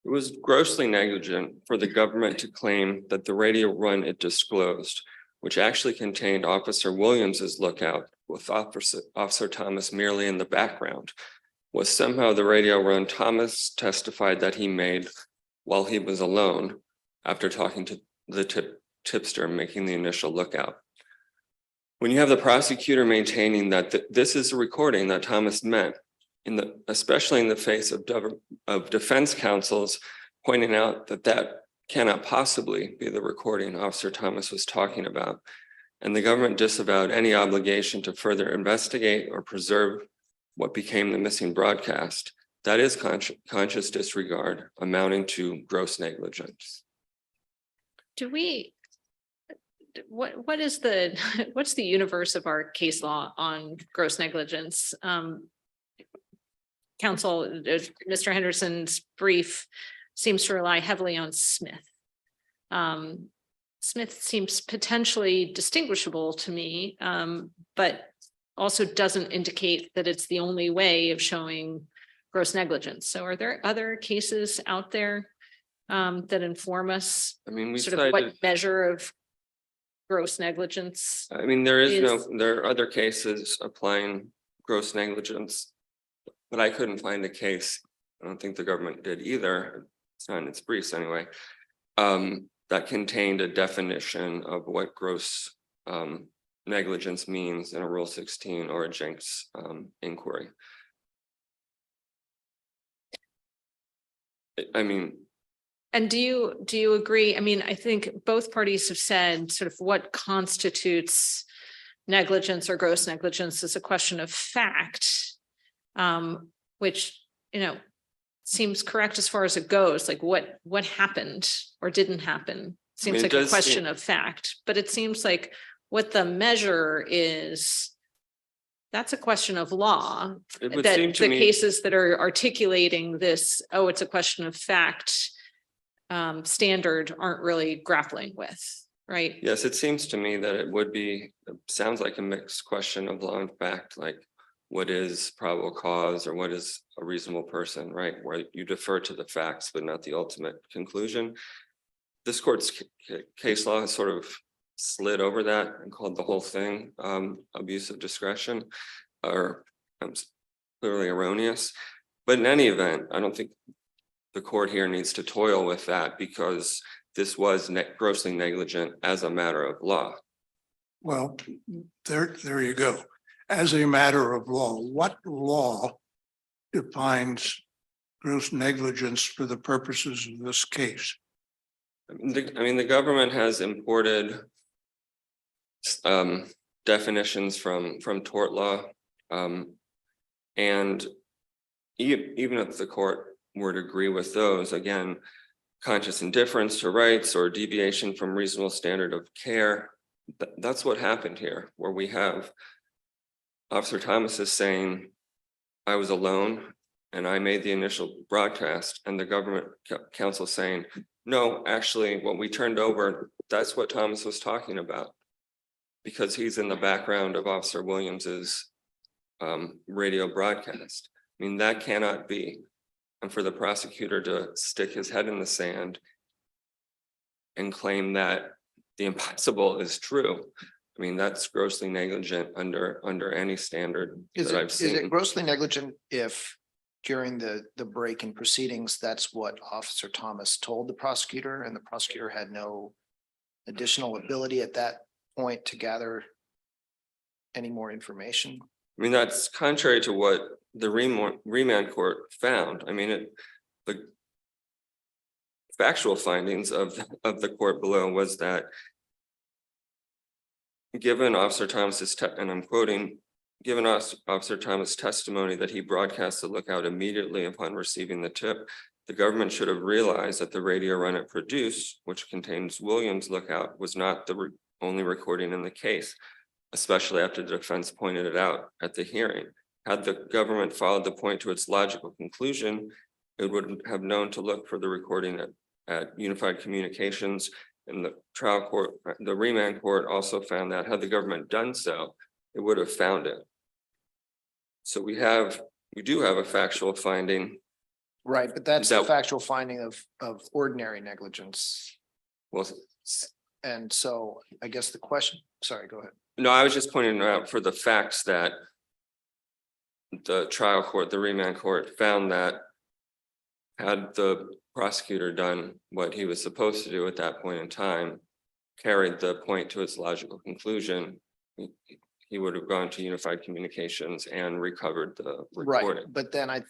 was grossly negligent for the government to claim that the radio run it disclosed, which actually contained Officer Williams's lookout with Officer Thomas merely in the background, was somehow the radio run Thomas testified that he made while he was alone after talking to the tipster making the initial lookout. When you have the prosecutor maintaining that this is a recording that Thomas meant, especially in the face of defense counsels pointing out that cannot possibly be the recording Officer Thomas was talking about, and the government disavowed any obligation to further investigate or preserve what became the missing broadcast, that is conscious disregard amounting to gross negligence. Do we, what's the universe of our case law on gross negligence? Counsel, Mr. Henderson's brief seems to rely heavily on Smith. Smith seems potentially distinguishable to me, but also doesn't indicate that it's the only way of showing gross negligence. So are there other cases out there that inform us? I mean, we sort of what measure of gross negligence? I mean, there are other cases applying gross negligence, but I couldn't find a case. I don't think the government did either. It's not in its briefs anyway. That contained a definition of what gross negligence means in a Rule 16 or a Jenks inquiry. I mean, and do you agree? I mean, I think both parties have said sort of what constitutes negligence or gross negligence is a question of fact, which, you know, seems correct as far as it goes. Like what happened or didn't happen seems like a question of fact, but it seems like what the measure is, that's a question of law. it would That seem to the me, cases that are articulating this, oh, it's a question of fact, standard aren't really grappling with, right? yes, it seems to me that it sounds like a mixed question of law and fact, like what is probable cause or what is a reasonable person, right? Where you defer to the facts, but not the ultimate conclusion. This court's case law has sort of slid over that and called the whole thing abuse of discretion or clearly erroneous. But in any event, I don't think the court here needs to toil with that because this was grossly negligent as a matter of law. Well, there you go. As a matter of law, what law defines gross negligence for the purposes of this case? I mean, the government has imported definitions from tort law. And even if the court were to agree with those, again, conscious indifference to rights or deviation from reasonable standard of care, that's what happened here, where we have Officer Thomas is saying, I was alone and I made the initial broadcast, and the government counsel saying, no, actually, what we turned over, that's what Thomas was talking about, because he's in the background of Officer Williams's radio broadcast. I mean, that cannot be. And for the prosecutor to stick his head in the sand and claim that the impossible is true, I mean, that's grossly negligent under any standard that I've seen. Is it grossly negligent if during the break in proceedings, that's what Officer Thomas told the prosecutor, and the prosecutor had no additional ability at that point to gather any more information? I mean, that's contrary to what the remand court found. I mean, the factual findings of the court below was that given Officer Thomas's, and I'm quoting, given Officer Thomas testimony that he broadcast the lookout immediately upon receiving the tip, the government should have realized that the radio run it produced, which contains Williams' lookout, was not the only recording in the case, especially after the defense pointed it out at the hearing. Had the government followed the point to its logical conclusion, it would have known to look for the recording at Unified Communications. And the trial court, the remand court also found that had the government done so, it would have found it. So we do have a factual finding. Right, but that's a factual finding of ordinary negligence. Well, And so I guess the question, sorry, go ahead. no, I was just pointing out for the facts that the trial court, the remand court found that had the prosecutor done what he was supposed to do at that point in time, carried the point to its logical conclusion, he would have gone to Unified Communications and recovered the recording. Right, but then I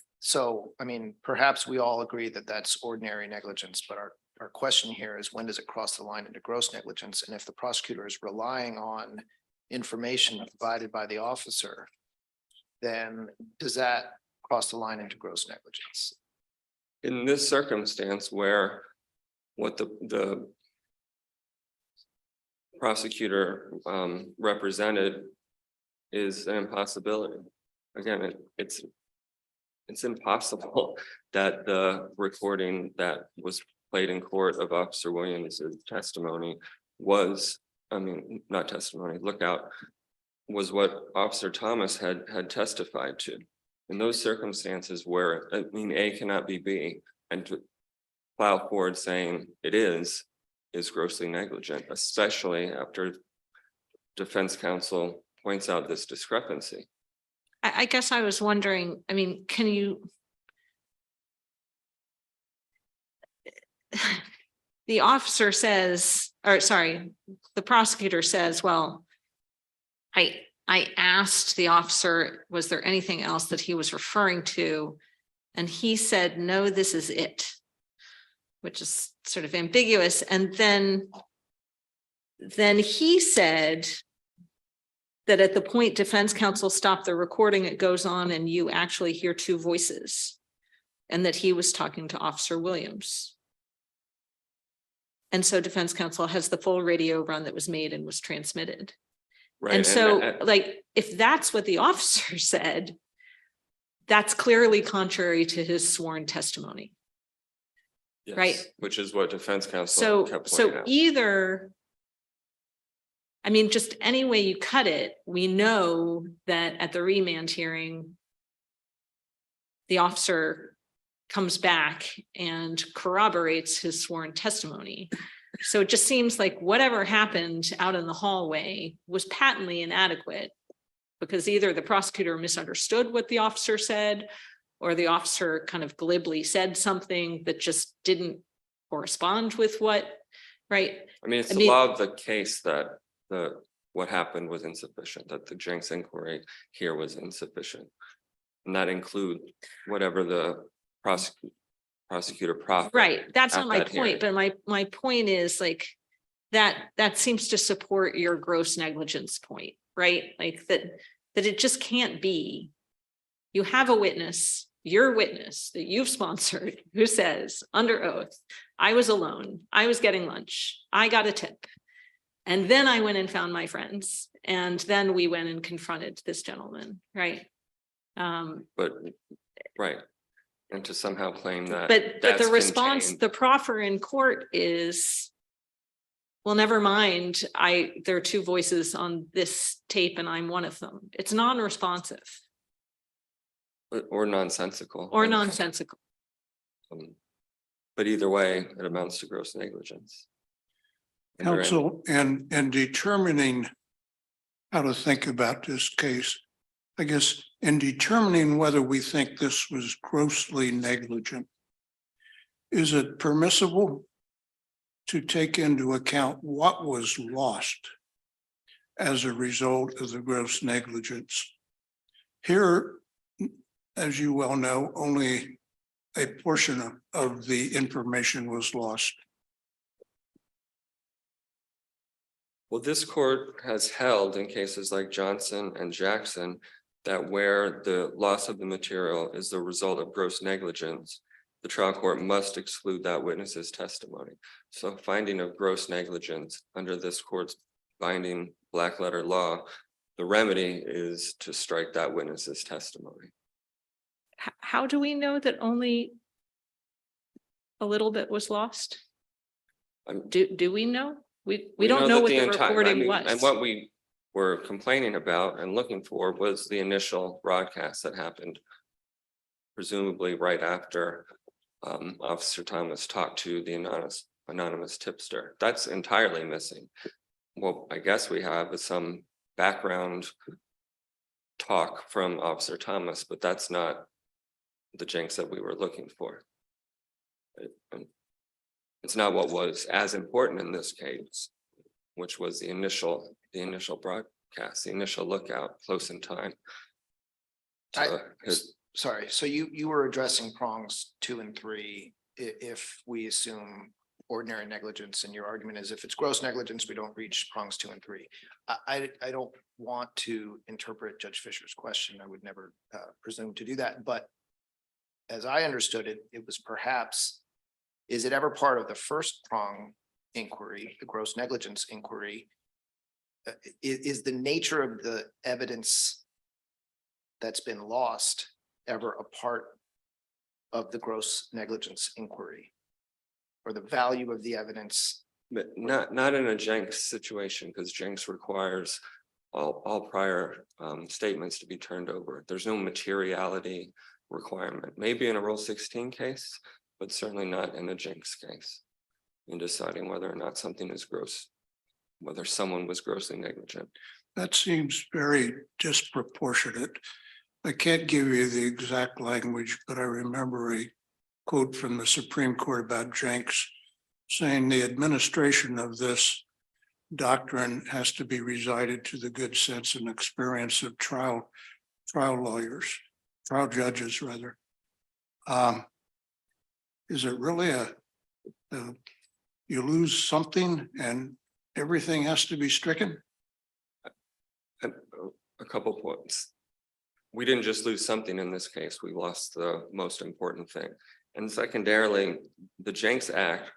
mean, perhaps we all agree that that's ordinary negligence, but our question here is, when does it cross the line into gross negligence? And if the prosecutor is relying on information provided by the officer, then does that cross the line into gross negligence? In this circumstance where what the prosecutor represented is an impossibility. Again, it's impossible that the recording that was played in court of Officer Williams' testimony was, I mean, not testimony, lookout, was what Officer Thomas had testified to. In those circumstances where, I mean, A cannot be B, and to plow forward saying it is grossly negligent, especially after defense counsel points out this discrepancy. I guess I was wondering, I mean, can you? The officer says, or sorry, the prosecutor says, well, I asked the officer, was there anything else that he was referring to? And he said, no, this is it, which is sort of ambiguous. And then he said that at the point defense counsel stopped the recording, it goes on and you actually hear two voices, and that he was talking to Officer Williams. And so defense counsel has the full radio run that was made and was transmitted. Right. And so, like, if that's what the officer said, that's clearly contrary to his sworn testimony. Yes, right. Which is what defense counsel kept pointing out. Either, I mean, just any way you cut it, we know that at the remand hearing, the officer comes back and corroborates his sworn testimony. So it just seems like whatever happened out in the hallway was patently inadequate, because either the prosecutor misunderstood what the officer said, or the officer kind of glibly said something that just didn't correspond with what, right? I mean, it's I the mean- law of the case that what happened was insufficient, that the Jenks inquiry here was insufficient. And that include whatever the prosecutor proffered. Right, that's at not my that hearing. point, but my point is like, that seems to support your gross negligence point, right? Like that it just can't be. You have a witness, your witness that you've sponsored, who says under oath, I was alone, I was getting lunch, I got a tip. And then I went and found my friends, and then we went and confronted this gentleman, right? But, right, and to somehow claim that. But the that's response, contained- the proffer in court is, well, never mind, there are two voices on this tape and I'm one of them. It's non-responsive Or nonsensical. or And, nonsensical. But either way, it amounts to gross negligence. Are there any- Counsel, in determining how to think about this case, I guess in determining whether we think this was grossly negligent, is it permissible to take into account what was lost as a result of the gross negligence? Here, as you well know, only a portion of the information was lost. Well, this court has held in cases like Johnson and Jackson that where the loss of the material is the result of gross negligence, the trial court must exclude that witness's testimony. So finding of gross negligence under this court's binding black letter law, the remedy is to strike that witness's testimony. How do we know that only a little bit was lost? I'm- Do we know? We don't know that what the entire- I reporting mean, was. And what we were complaining about and looking for was the initial broadcast that happened presumably right after Officer Thomas talked to the anonymous tipster. That's entirely missing. Well, I guess we have is some background talk from Officer Thomas, but that's not the Jenks that we were looking for. It's not what was as important in this case, which was the initial broadcast, the initial lookout close in time. Sorry, so you were addressing prongs 2 and 3, if we assume ordinary negligence, and your argument is if it's gross negligence, we don't reach prongs 2 and 3. I don't want to interpret Judge Fisher's question. I would never presume to do that, but as I understood it, it was perhaps, is it ever part of the first prong inquiry, the gross negligence inquiry? Is the nature of the evidence that's been lost ever a part of the gross negligence inquiry? Or the value of the evidence? But not in a Jenks situation, because Jenks requires all prior statements to be turned over. There's no materiality requirement, maybe in a Rule 16 case, but certainly not in a Jenks case. In deciding whether or not something is gross, whether someone was grossly negligent. That seems very disproportionate. I can't give you the exact language, but I remember a quote from the Supreme Court about Jenks saying the administration of this doctrine has to be resided to the good sense and experience of trial judges rather. Is it really you lose something and everything has to be stricken? A couple points. We didn't just lose something in this case, we lost the most important thing. And secondarily, the Jenks Act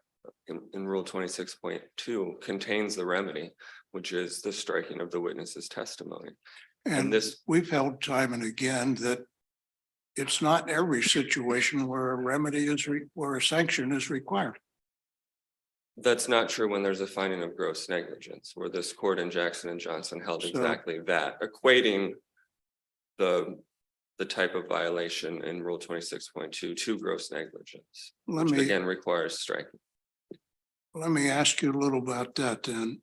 in Rule 26.2 contains the remedy, which is the striking of the witness's testimony. And this, we've held time and again that it's not every situation where a remedy is where a sanction is required. that's not true when there's a finding of gross negligence, where this court in Jackson and Johnson held So- exactly that, equating the type of violation in Rule 26.2 to gross negligence, which again requires striking. Let me ask you a little about that then.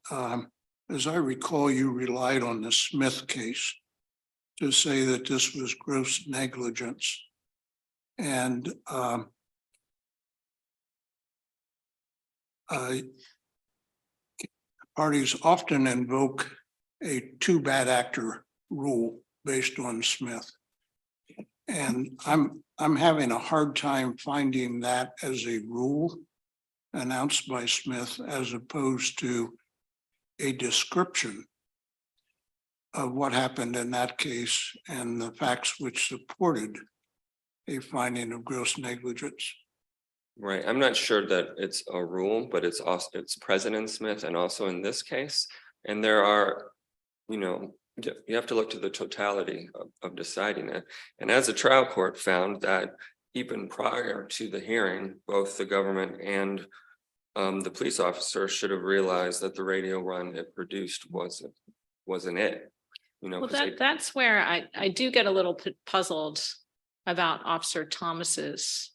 As I recall, you relied on the Smith case to say that this was gross negligence. And parties often invoke a two bad actor rule based on Smith. And I'm having a hard time finding that as a rule announced by Smith as opposed to a description of what happened in that case and the facts which supported a finding of gross negligence. Right, I'm not sure that it's a rule, but it's also, it's President Smith and also in this case. And there are, you have to look to the totality of deciding it. And as the trial court found that even prior to the hearing, both the government and the police officer should have realized that the radio run it produced wasn't it. Well, that's where I do get a little puzzled about Officer Thomas's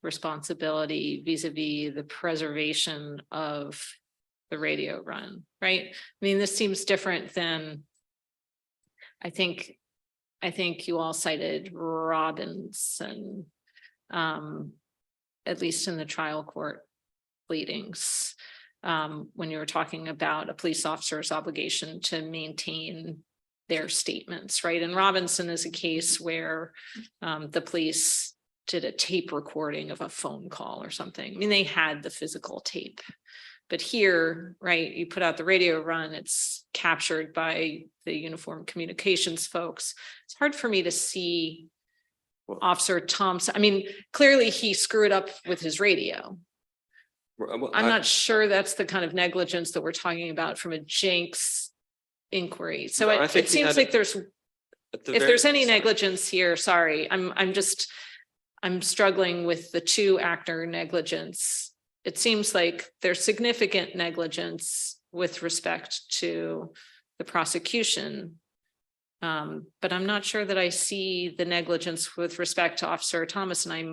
responsibility vis-a-vis the preservation of the radio run, right? I mean, this seems different than, I think you all cited Robinson, at least in the trial court pleadings, when you were talking about a police officer's obligation to maintain their statements, right? And Robinson is a case where the police did a tape recording of a phone call or something. I mean, they had the physical tape, but here, right, you put out the radio run, it's captured by the uniform communications folks. It's hard for me to see Officer Thompson. I mean, clearly he screwed up with his radio. I'm not sure that's the kind of negligence that we're talking about from a Jenks inquiry. So No, it seems like there's, if there's any negligence here, sorry, I'm struggling with the two actor negligence. It seems like there's significant negligence with respect to the prosecution. But I'm not sure that I see the negligence with respect to Officer Thomas, and I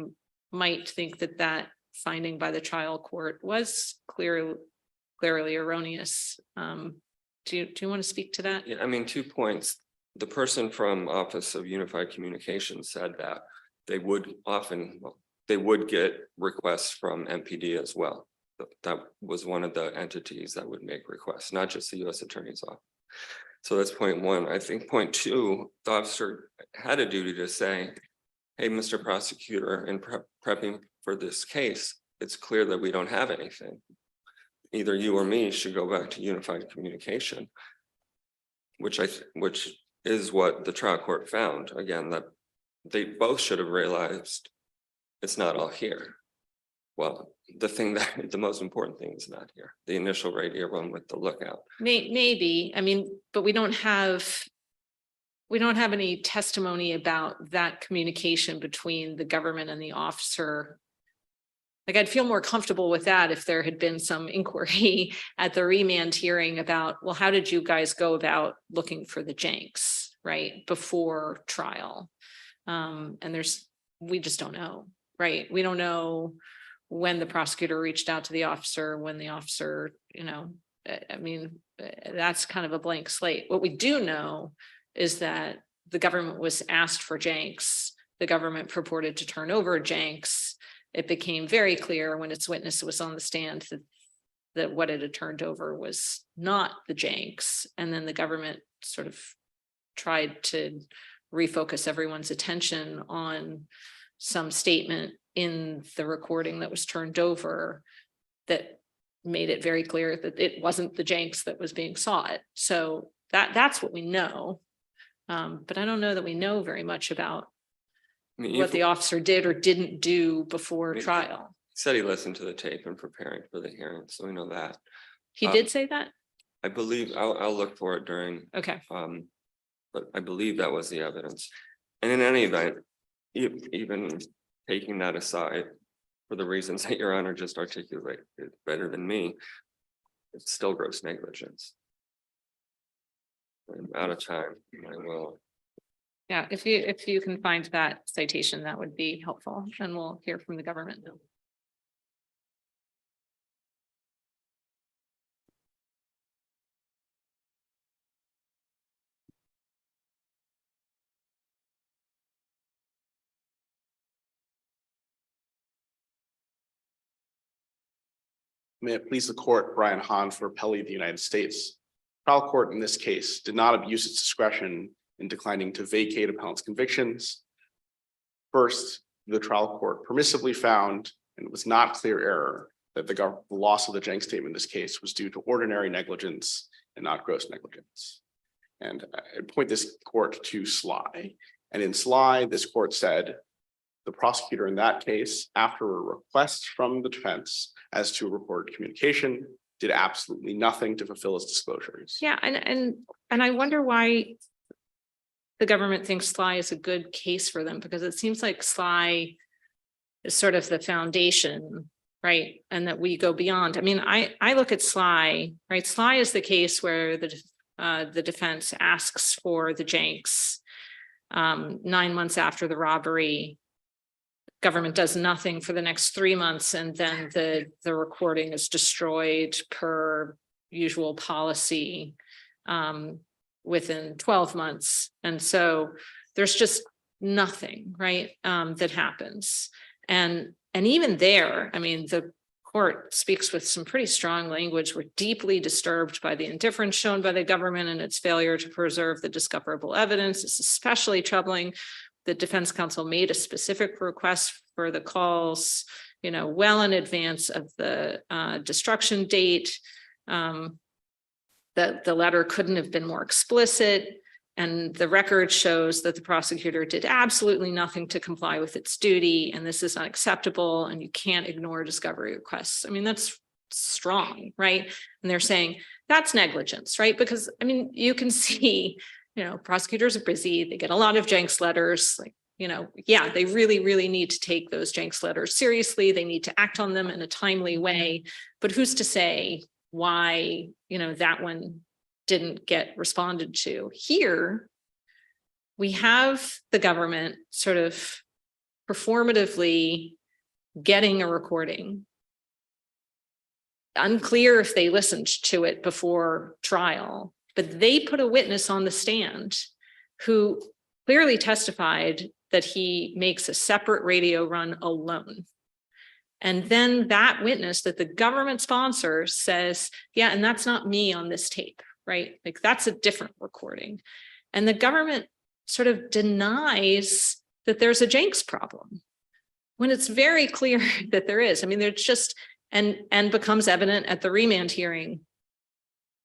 might think that finding by the trial court was clearly erroneous. Do you want to speak to that? Yeah, I mean, 2 points. The person from Office of Unified Communications said that they would get requests from MPD as well. That was one of the entities that would make requests, not just the U.S. Attorney's Office. So that's point one. I think point two, the officer had a duty to say, hey, Mr. Prosecutor, in prepping for this case, it's clear that we don't have anything. Either you or me should go back to unified communication, which is what the trial court found. Again, that they both should have realized it's not all here. Well, the most important thing is not here. The initial radio run with the lookout. Maybe, I mean, but we don't have any testimony about that communication between the government and the officer. Like, I'd feel more comfortable with that if there had been some inquiry at the remand hearing about, well, how did you guys go about looking for the Jenks, right, before trial? And we just don't know, right? We don't know when the prosecutor reached out to the officer, when the officer, I mean, that's kind of a blank slate. What we do know is that the government was asked for Jenks. The government purported to turn over Jenks. It became very clear when its witness was on the stand that what it had turned over was not the Jenks. And then the government sort of tried to refocus everyone's attention on some statement in the recording that was turned over that made it very clear that it wasn't the Jenks that was being sought. So that's what we know. But I don't know that we know very much about what the officer did or didn't do before trial. He said he listened to the tape in preparing for the hearing, so we know that. He did say that? I believe, I'll look for it during. Okay. But I believe that was the evidence. And in any event, even taking that aside, for the reasons that Your Honor just articulated better than me, it's still gross negligence. I'm out of time. I will. Yeah, if you can find that citation, that would be helpful, and we'll hear from the government now. May it please the court, Brian Hahn for appellee of the United States. Trial court in this case did not abuse its discretion in declining to vacate appellant's convictions. First, the trial court permissively found, and it was not clear error, that the loss of the Jenks statement in this case was due to ordinary negligence and not gross negligence. And I point this court to Sly. And in Sly, this court said, the prosecutor in that case, after a request from the defense as to a recorded communication, did absolutely nothing to fulfill his disclosures. Yeah, and I wonder why the government thinks Sly is a good case for them, because it seems like Sly is sort of the foundation, right? And that we go beyond. I mean, I look at Sly, right? Sly is the case where the defense asks for the Jenks 9 months after the robbery. Government does nothing for the next 3 months, and then the recording is destroyed per usual policy within 12 months. And so there's just nothing, right, that happens. And even there, I mean, the court speaks with some pretty strong language. We're deeply disturbed by the indifference shown by the government and its failure to preserve the discoverable evidence. It's especially troubling. The defense counsel made a specific request for the calls, you know, well in advance of the destruction date. The letter couldn't have been more explicit, and the record shows that the prosecutor did absolutely nothing to comply with its duty, and this is unacceptable, and you can't ignore discovery requests. I mean, that's strong, right? And they're saying that's negligence, right? Because, I mean, you can see, you know, prosecutors are busy, they get a lot of Jenks letters, like, you know, yeah, they really, really need to take those Jenks letters seriously. They need to act on them in a timely way. But who's to say why, you know, that one didn't get responded to? Here, we have the government sort of performatively getting a recording. Unclear if they listened to it before trial, but they put a witness on the stand who clearly testified that he makes a separate radio run alone. And then that witness that the government sponsor says, yeah, and that's not me on this tape, right? Like, that's a different recording. And the government sort of denies that there's a Jenks problem when it's very clear that there is. I mean, there's just, and becomes evident at the remand hearing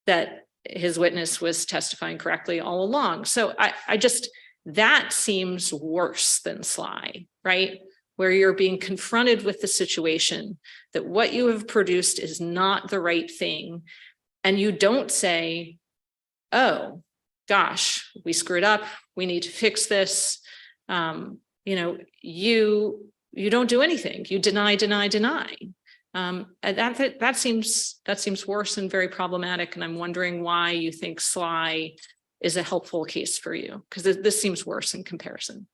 that his witness was testifying correctly all along. So I just, that seems worse than Sly, right? Where you're being confronted with the situation that what you have produced is not the right thing. And you don't say, oh, gosh, we screwed up, we need to fix this. You know, you don't do anything. You deny. And that seems worse and very problematic. And I'm wondering why you think Sly is a helpful case for you, because this seems worse in comparison.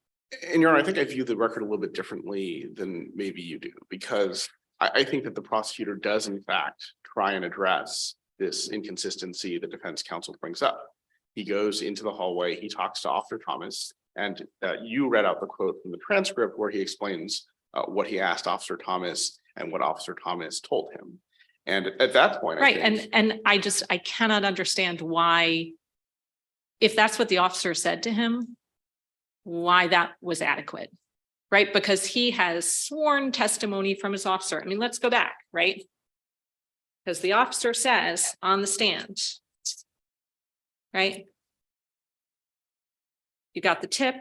And Your Honor, I think I view the record a little bit differently than maybe you do, because I think that the prosecutor does in fact try and address this inconsistency the defense counsel brings up. He goes into the hallway, he talks to Officer Thomas, and you read out the quote from the transcript where he explains what he asked Officer Thomas and what Officer Thomas told him. And at that point, right, I think, and I cannot understand why, if that's what the officer said to him, why that was adequate, right? Because he has sworn testimony from his officer. I mean, let's go back, right? Because the officer says on the stand, right? You got the tip.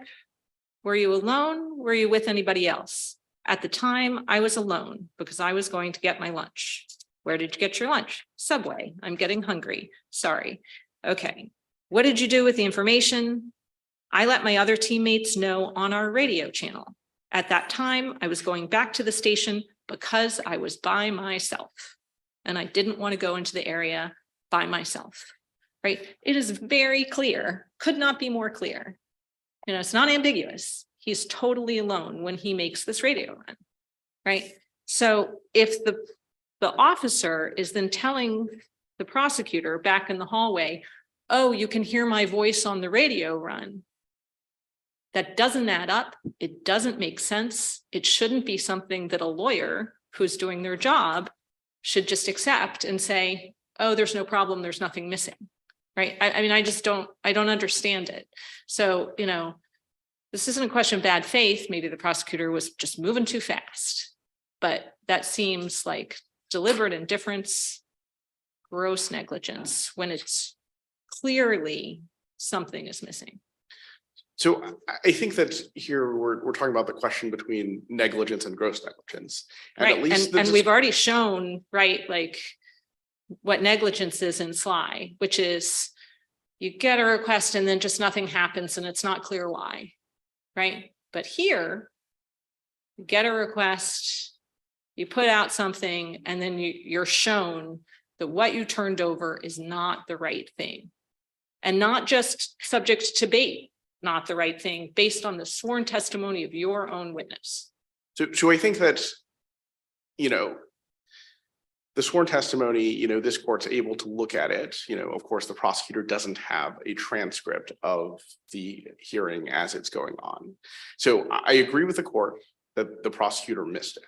Were you alone? Were you with anybody else? At the time, I was alone because I was going to get my lunch. Where did you get your lunch? Subway. I'm getting hungry. Sorry. Okay. What did you do with the information? I let my other teammates know on our radio channel. At that time, I was going back to the station because I was by myself and I didn't want to go into the area by myself, right? It is very clear, could not be more clear. You know, it's not ambiguous. He's totally alone when he makes this radio run, right? So if the officer is then telling the prosecutor back in the hallway, oh, you can hear my voice on the radio run, that doesn't add up. It doesn't make sense. It shouldn't be something that a lawyer who's doing their job should just accept and say, oh, there's no problem, there's nothing missing, right? I mean, I don't understand it. So, this isn't a question of bad faith. Maybe the prosecutor was just moving too fast, but that seems like deliberate indifference, gross negligence when it's clearly something is missing. So I think that here we're talking about the question between negligence and gross negligence. And Right, at least and we've already shown, right, like what negligence is in Sly, which is you get a request and then just nothing happens and it's not clear why, right? But here, you get a request, you put out something, and then you're shown that what you turned over is not the right thing. And not just subject to debate, not the right thing, based on the sworn testimony of your own witness. So I think that, the sworn testimony, this court's able to look at it. Of course, the prosecutor doesn't have a transcript of the hearing as it's going on. So I agree with the court that the prosecutor missed it.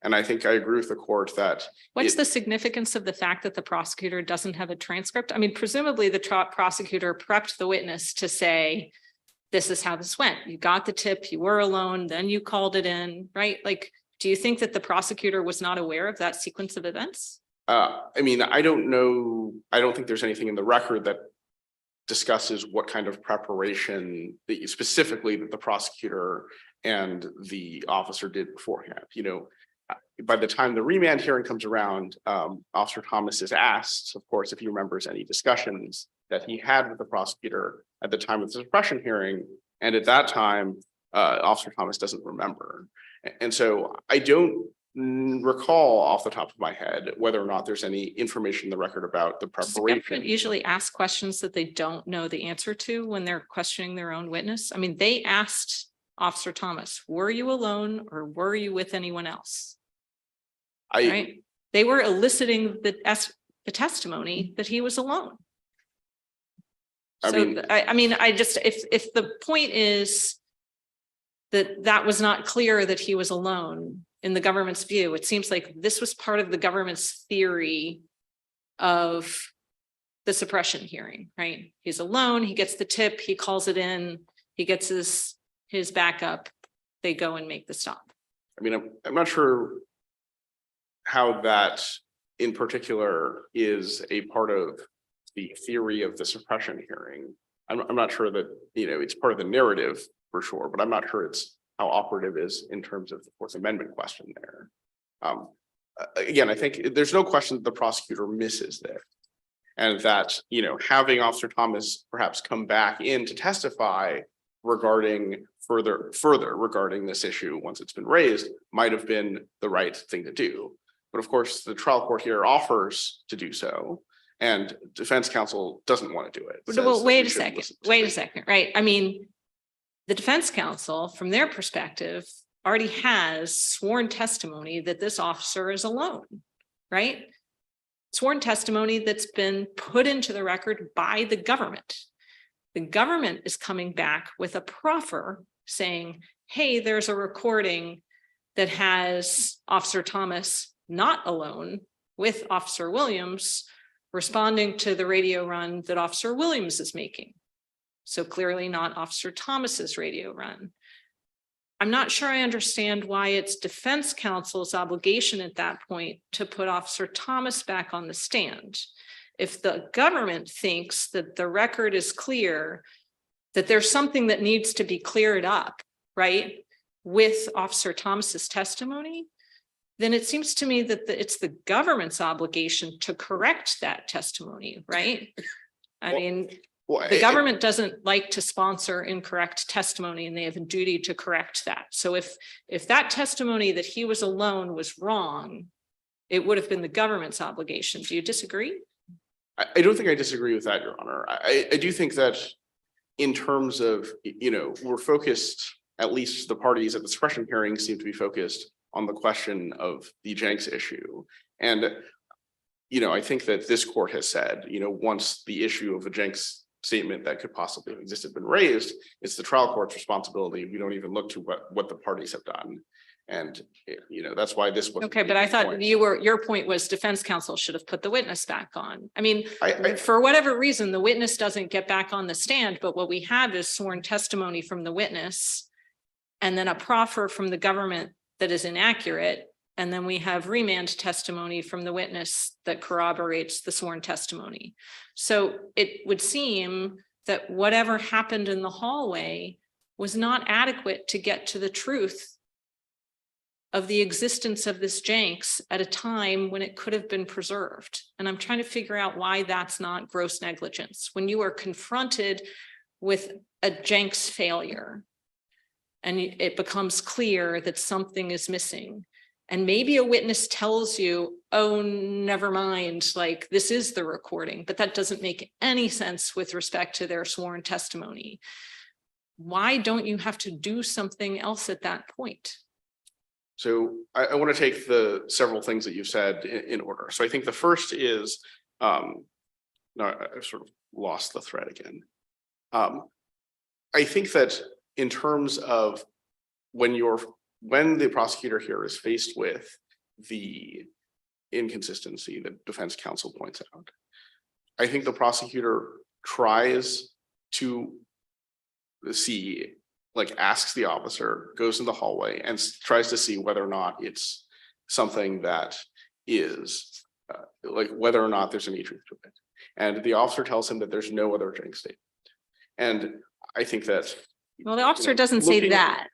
And I think I agree with the court that. What's the significance of the fact that the prosecutor doesn't have a transcript? I mean, presumably the prosecutor prepped the witness to say, this is how this went. You got the tip, you were alone, then you called it in, right? Like, do you think that the prosecutor was not aware of that sequence of events? I mean, I don't know. I don't think there's anything in the record that discusses what kind of preparation that specifically that the prosecutor and the officer did beforehand. By the time the remand hearing comes around, Officer Thomas is asked, of course, if he remembers any discussions that he had with the prosecutor at the time of the suppression hearing. And at that time, Officer Thomas doesn't remember. And so I don't recall off the top of my head whether or not there's any information in the record about the preparation. Usually ask questions that they don't know the answer to when they're questioning their own witness. I mean, they asked Officer Thomas, were you alone or were you with anyone else? Right? They were eliciting the testimony that he was alone. If the point is that was not clear that he was alone in the government's view, it seems like this was part of the government's theory of the suppression hearing, right? He's alone, he gets the tip, he calls it in, he gets his backup, they go and make the stop. I mean, I'm not sure how that in particular is a part of the theory of the suppression hearing. I'm not sure that, it's part of the narrative for sure, but I'm not sure it's how operative is in terms of the Fourth Amendment question there. Again, I think there's no question that the prosecutor misses there. And that, having Officer Thomas perhaps come back in to testify regarding further regarding this issue once it's been raised might have been the right thing to do. But of course, the trial court here offers to do so, and defense counsel doesn't want to do it. Well, wait a second, right? I mean, the defense counsel, from their perspective, already has sworn testimony that this officer is alone, right? Sworn testimony that's been put into the record by the government. The government is coming back with a proffer saying, hey, there's a recording that has Officer Thomas not alone with Officer Williams responding to the radio run that Officer Williams is making. So clearly not Officer Thomas's radio run. I'm not sure I understand why it's defense counsel's obligation at that point to put Officer Thomas back on the stand. If the government thinks that the record is clear, that there's something that needs to be cleared up, right, with Officer Thomas's testimony, then it seems to me that it's the government's obligation to correct that testimony, right? The government doesn't like to sponsor incorrect testimony, and they have a duty to correct that. So if that testimony that he was alone was wrong, it would have been the government's obligation. Do you disagree? I don't think I disagree with that, Your Honor. I do think that in terms of, we're focused, at least the parties at the suppression hearing seem to be focused on the question of the Jenks issue. And, I think that this court has said, once the issue of a Jenks statement that could possibly exist has been raised, it's the trial court's responsibility. We don't even look to what the parties have done. And, that's why this was. Okay, but I thought your point was defense counsel should have put the witness back on. I mean, I- for whatever reason, the witness doesn't get back on the stand, but what we have is sworn testimony from the witness. And then a proffer from the government that is inaccurate. And then we have remand testimony from the witness that corroborates the sworn testimony. So it would seem that whatever happened in the hallway was not adequate to get to the truth of the existence of this Jenks at a time when it could have been preserved. And I'm trying to figure out why that's not gross negligence. When you are confronted with a Jenks failure and it becomes clear that something is missing, and maybe a witness tells you, oh, never mind, like this is the recording, but that doesn't make any sense with respect to their sworn testimony. Why don't you have to do something else at that point? So I want to take the several things that you've said in order. So I think the first is, no, I've sort of lost the thread again. I think that in terms of when the prosecutor here is faced with the inconsistency that defense counsel points out, I think the prosecutor tries to see, like asks the officer, goes in the hallway and tries to see whether or not it's something that is like whether or not there's any truth to it. And the officer tells him that there's no other Jenks statement. And I think that, Well, the officer doesn't say that.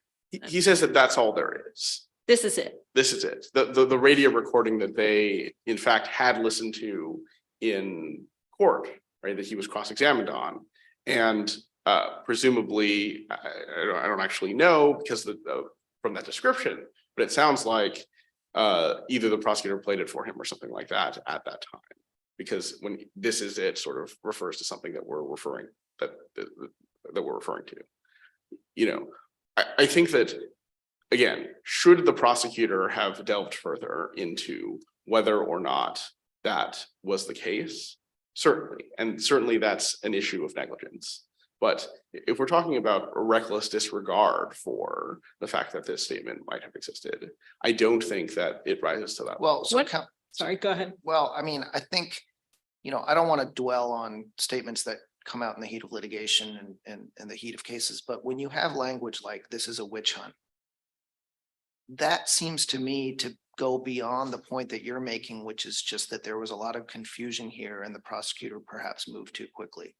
he says that that's all there is. This is it. This is it. The radio recording that they in fact had listened to in court, right, that he was cross-examined on. And presumably, I don't actually know because from that description, but it sounds like either the prosecutor played it for him or something like that at that time. Because when this is it sort of refers to something that we're referring to. I think that, again, should the prosecutor have delved further into whether or not that was the case? Certainly, and certainly that's an issue of negligence. But if we're talking about a reckless disregard for the fact that this statement might have existed, I don't think that it rises to that. Well, so What? Sorry, go ahead. well, I mean, I think, I don't want to dwell on statements that come out in the heat of litigation and the heat of cases, but when you have language like this is a witch hunt, that seems to me to go beyond the point that you're making, which is just that there was a lot of confusion here and the prosecutor perhaps moved too quickly.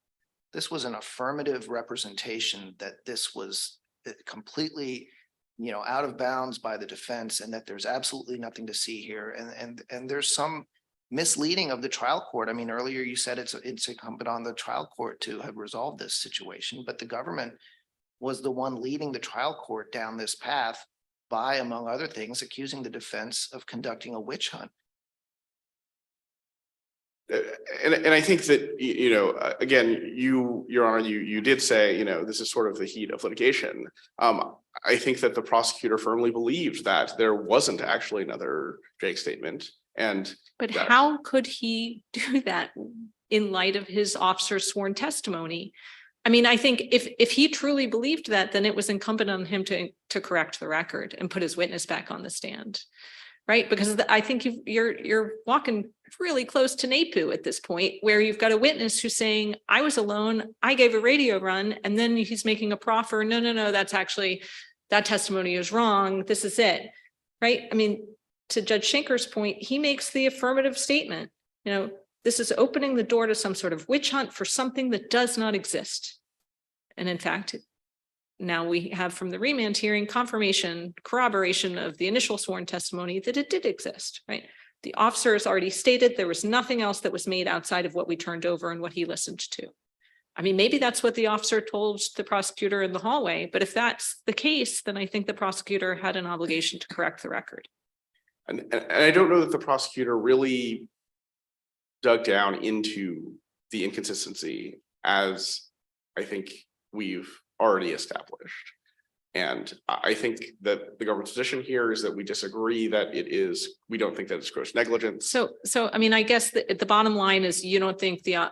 This was an affirmative representation that this was completely, out of bounds by the defense and that there's absolutely nothing to see here. And there's some misleading of the trial court. I mean, earlier you said it's incumbent on the trial court to have resolved this situation, but the government was the one leading the trial court down this path by, among other things, accusing the defense of conducting a witch hunt. And I think that, again, Your Honor, you did say, this is sort of the heat of litigation. I think that the prosecutor firmly believed that there wasn't actually another Jake statement. But how could he do that in light of his officer's sworn testimony? I mean, I think if he truly believed that, then it was incumbent on him to correct the record and put his witness back on the stand. Right, because I think you're walking really close to NAPU at this point, where you've got a witness who's saying, I was alone, I gave a radio run, and then he's making a proffer. No, that's actually, that testimony is wrong. This is it. Right. I mean, to Judge Schenker's point, he makes the affirmative statement, this is opening the door to some sort of witch hunt for something that does not exist. And in fact, now we have from the remand hearing corroboration of the initial sworn testimony that it did exist, right? The officer has already stated there was nothing else that was made outside of what we turned over and what he listened to. I mean, maybe that's what the officer told the prosecutor in the hallway, but if that's the case, then I think the prosecutor had an obligation to correct the record. And I don't know that the prosecutor really dug down into the inconsistency as I think we've already established. And I think that the government's position here is that we disagree that we don't think that it's gross negligence. So I mean, I guess the bottom line is you don't think you're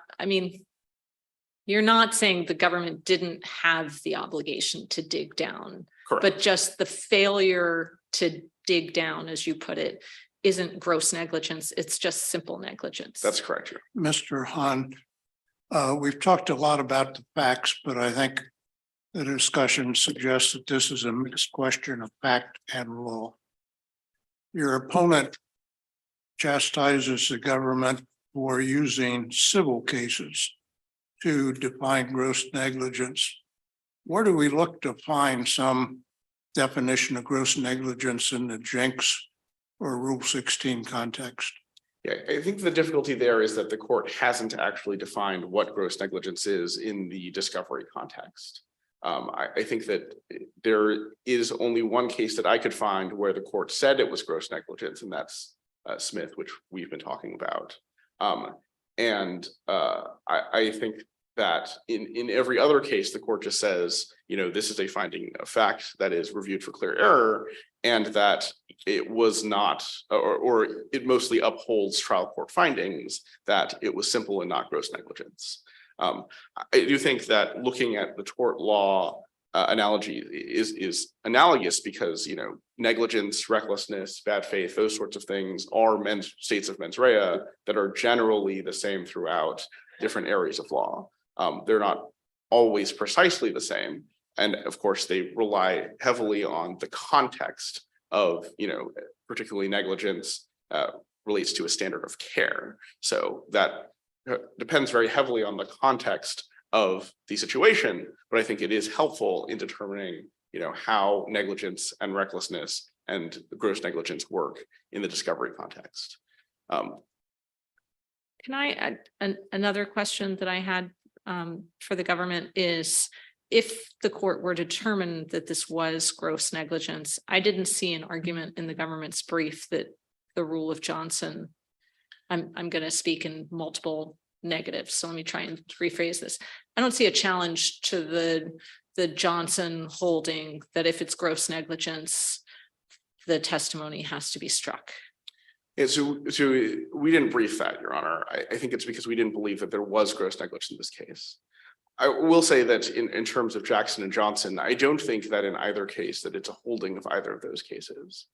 not saying the government didn't have the obligation to dig down. Correct. But just the failure to dig down, as you put it, isn't gross negligence, it's just simple negligence. That's correct. Your Honor. Mr. Hahn, we've talked a lot about the facts, but I think the discussion suggests that this is a mixed question of fact and law. Your opponent chastises the government for using civil cases to define gross negligence. Where do we look to find some definition of gross negligence in the Jenks or Rule 16 context? Yeah, I think the difficulty there is that the court hasn't actually defined what gross negligence is in the discovery context. I think that there is only one case that I could find where the court said it was gross negligence, and that's Smith, which we've been talking about. I think that in every other case, the court just says, you know, this is a finding of fact that is reviewed for clear error, and that it was not, or it mostly upholds trial court findings that it was simple and not gross negligence. I do think that looking at the tort law analogy is analogous because, you know, negligence, recklessness, bad faith, those sorts of things are states of mens rea that are generally the same throughout different areas of law. They're not always precisely the same. And of course, they rely heavily on the context of, you know, particularly negligence relates to a standard of care. So that depends very heavily on the context of the situation, but I think it is helpful in determining, you know, how negligence and recklessness and gross negligence work in the discovery context. Can I add another question that I had for the government is, if the court were to determine that this was gross negligence, I didn't see an argument in the government's brief that the rule of Johnson, I'm going to speak in multiple negatives, so let me try and rephrase this. I don't see a challenge to the Johnson holding that if it's gross negligence, the testimony has to be struck. Yeah, so we didn't brief that, Your Honor. I think it's because we didn't believe that there was gross negligence in this case. I will say that in terms of Jackson and Johnson, I don't think that in either case that it's a holding of either of those cases.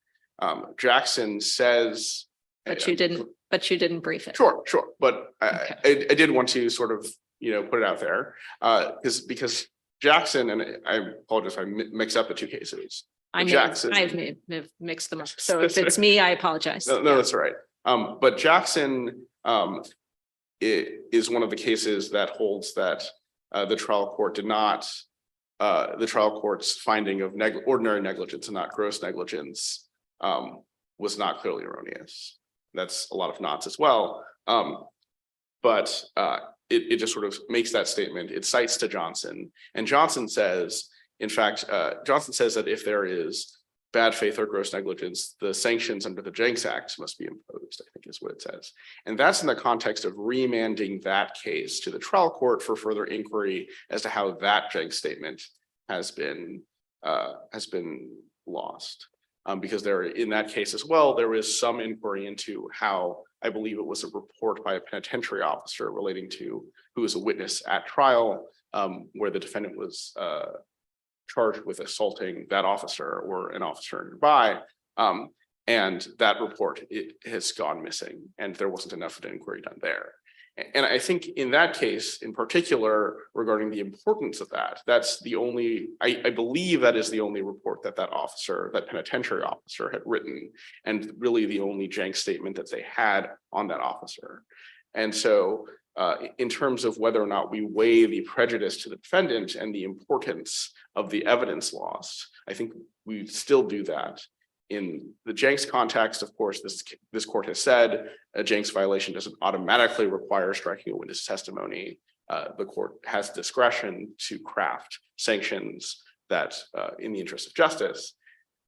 Jackson says, But you didn't brief it. Sure. But Okay. I did want to sort of, you know, put it out there because Jackson, and I apologize if I mix up the two cases. I Jackson- may have mixed them up. So if it's me, I apologize. No, that's all right. But Jackson is one of the cases that holds that the trial court did not, the trial court's finding of ordinary negligence and not gross negligence was not clearly erroneous. That's a lot of knots as well. But it just sort of makes that statement. It cites to Johnson, and Johnson says, in fact, Johnson says that if there is bad faith or gross negligence, the sanctions under the Jenks Act must be imposed, I think is what it says. And that's in the context of remanding that case to the trial court for further inquiry as to how that Jenks statement has been lost. Because there, in that case as well, there is some inquiry into how, I believe it was a report by a penitentiary officer relating to who was a witness at trial, where the defendant was charged with assaulting that officer or an officer nearby. And that report, it has gone missing, and there wasn't enough of an inquiry done there. And I think in that case, in particular, regarding the importance of that, that's the only, I believe that is the only report that that penitentiary officer had written, and really the only Jenks statement that they had on that officer. And so in terms of whether or not we weigh the prejudice to the defendant and the importance of the evidence lost, I think we still do that. In the Jenks context, of course, this court has said a Jenks violation doesn't automatically require striking a witness testimony. The court has discretion to craft sanctions that, in the interest of justice,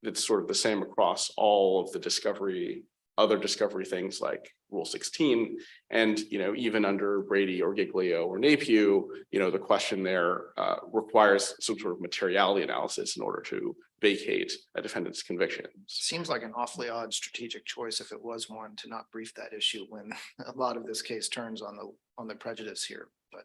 it's sort of the same across all of the other discovery things like Rule 16. And, you know, even under Brady or Giglio or Napier, you know, the question there requires some sort of materiality analysis in order to vacate a defendant's conviction. Seems like an awfully odd strategic choice, if it was one, to not brief that issue when a lot of this case turns on the prejudice here. But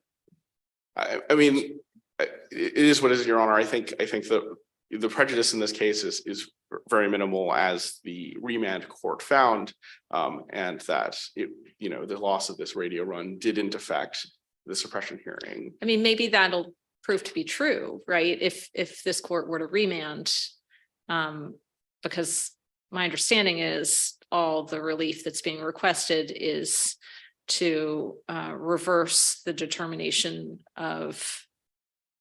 I mean, it is what it is, Your Honor. I think the prejudice in this case is very minimal as the remand court found, and that it, the loss of this radio run didn't affect the suppression hearing. I mean, maybe that'll prove to be true, right? If this court were to remand, because my understanding is all the relief that's being requested is to reverse the determination of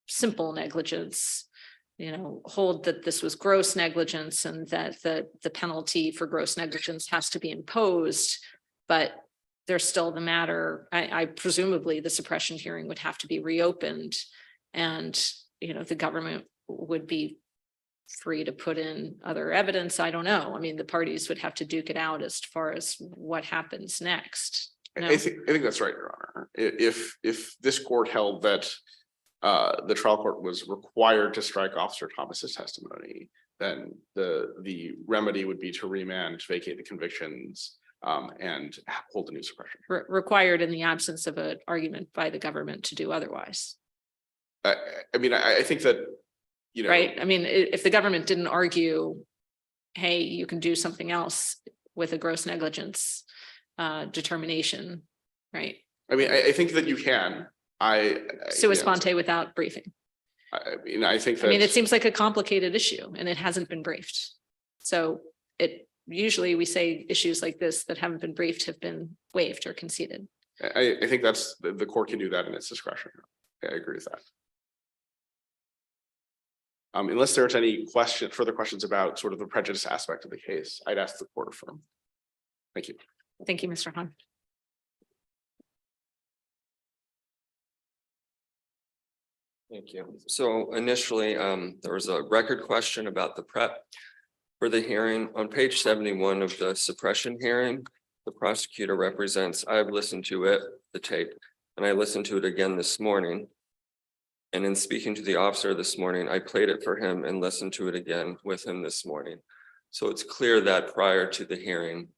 simple negligence, hold that this was gross negligence and that the penalty for gross negligence has to be imposed, but there's still the matter. I presumably the suppression hearing would have to be reopened, and the government would be free to put in other evidence. I don't know. I mean, the parties would have to duke it out as far as what happens next. No? I think that's right, Your Honor. If this court held that the trial court was required to strike Officer Thomas's testimony, then the remedy would be to remand, vacate the convictions, and hold a new suppression. Required in the absence of an argument by the government to do otherwise. I mean, I think that, right. I mean, if the government didn't argue, hey, you can do something else with a gross negligence determination, right? I mean, I think that you can. Sua sponte without briefing. I think that. I mean, it seems like a complicated issue and it hasn't been briefed. So usually we say issues like this that haven't been briefed have been waived or conceded. I think that's the court can do that in its discretion. I agree with that. Unless there's any further questions about sort of the prejudice aspect of the case, I'd ask the court affirm. Thank you. Thank you, Mr. Hahn. Thank you. So initially, there was a record question about the prep for the hearing. On page 71 of the suppression hearing, the prosecutor represents, I've listened to the tape, and I listened to it again this morning. And in speaking to the officer this morning, I played it for him and listened to it again with him this morning. So it's clear that prior to the hearing,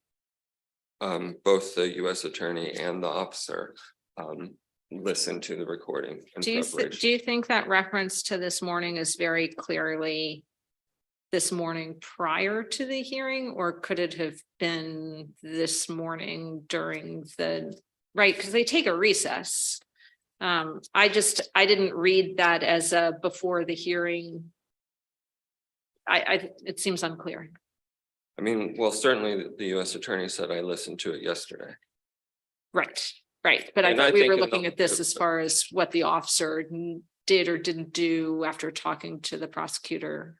both the U.S. attorney and the officer listened to the recording. Do you think that reference to this morning is very clearly this morning prior to the hearing, or could it have been this morning during right? Because they take a recess. I didn't read that as a before the hearing. It seems unclear. I mean, well, certainly the U.S. attorney said I listened to it yesterday. Right. But I thought we were looking at this as far as what the officer did or didn't do after talking to the prosecutor.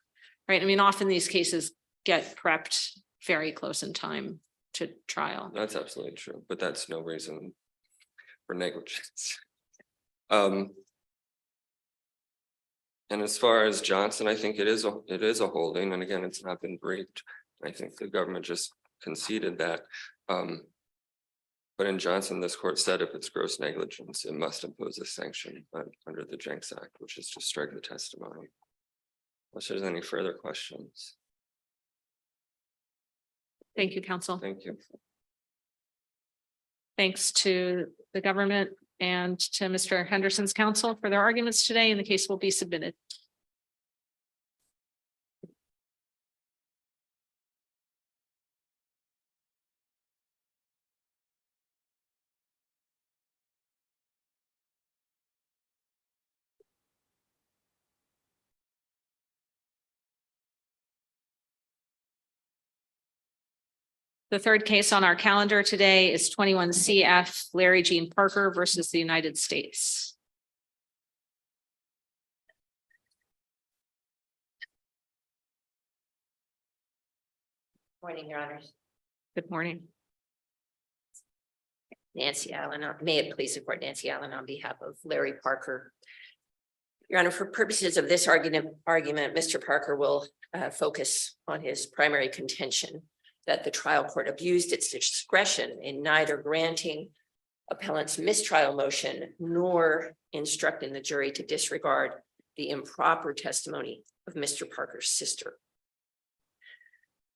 Right. I mean, often these cases get prepped very close in time to trial. That's absolutely true, but that's no reason for negligence. And as far as Johnson, I think it is a holding, and again, it's not been briefed. I think the government just conceded that. But in Johnson, this court said if it's gross negligence, it must impose a sanction under the Jenks Act, which is to strike the testimony. Unless there's any further questions. Thank you, counsel. Thank you. Thanks to the government and to Mr. Henderson's counsel for their arguments today, and the case will be submitted. The third case on our calendar today is 21 CF Larry Jean Parker versus the United States. Morning, Your Honors. Good morning. Nancy Allen, may it please the court, Nancy Allen on behalf of Larry Parker. Your Honor, for purposes of this argument, Mr. Parker will focus on his primary contention that the trial court abused its discretion in neither granting appellant's mistrial motion nor instructing the jury to disregard the improper testimony of Mr. Parker's sister.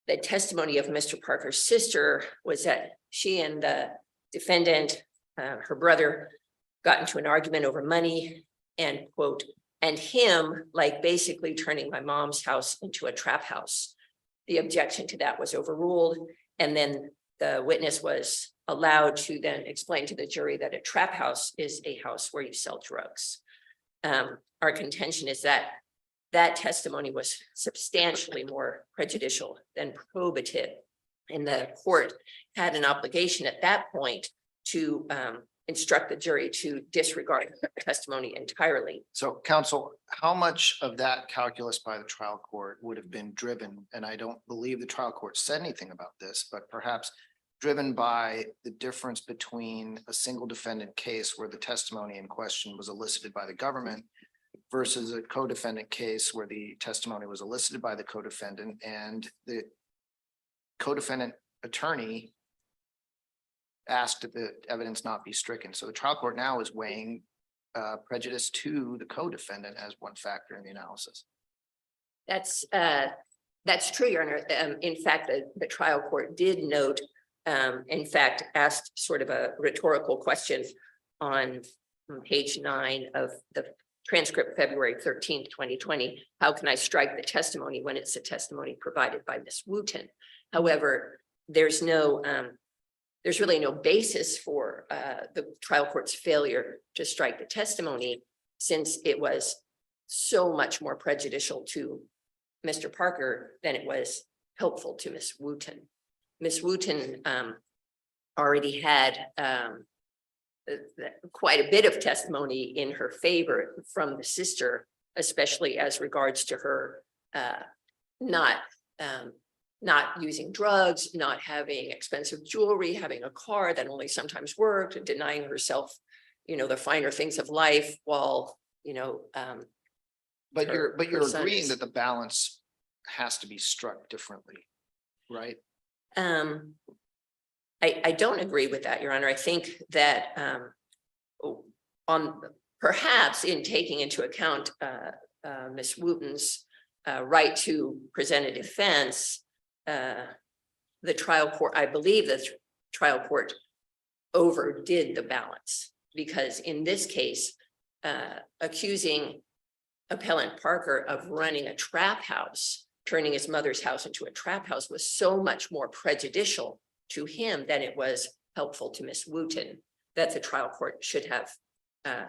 The testimony of Mr. Parker's sister was that she and the defendant, her brother, got into an argument over money and quote, and him like basically turning my mom's house into a trap house. the objection to that was overruled. And then the witness was allowed to then explain to the jury that a trap house is a house where you sell drugs. Our contention is that that testimony was substantially more prejudicial than probative. And the court had an obligation at that point to instruct the jury to disregard testimony entirely. So counsel, how much of that calculus by the trial court would have been driven? And I don't believe the trial court said anything about this, but perhaps driven by the difference between a single defendant case where the testimony in question was elicited by the government versus a co-defendant case where the testimony was elicited by the co-defendant and the co-defendant attorney asked that the evidence not be stricken. So the trial court now is weighing prejudice to the co-defendant as one factor in the analysis. That's true, Your Honor. In fact, the trial court did note, in fact, asked sort of a rhetorical question on page 9 of the transcript, February 13th, 2020. How can I strike the testimony when it's a testimony provided by Ms. Wooten? However, there's really no basis for the trial court's failure to strike the testimony, since it was so much more prejudicial to Mr. Parker than it was helpful to Ms. Wooten. Ms. Wooten already had quite a bit of testimony in her favor from the sister, especially as regards to her not using drugs, not having expensive jewelry, having a car that only sometimes worked, denying herself, the finer things of life while, But you're son agreeing is- that the balance has to be struck differently, right? I don't agree with that, Your Honor. I think that perhaps in taking into account Ms. Wooten's right to present a defense, the trial court, I believe the trial court overdid the balance, because in this case, accusing appellant Parker of running a trap house, turning his mother's house into a trap house, was so much more prejudicial to him than it was helpful to Ms. Wooten, that the trial court should have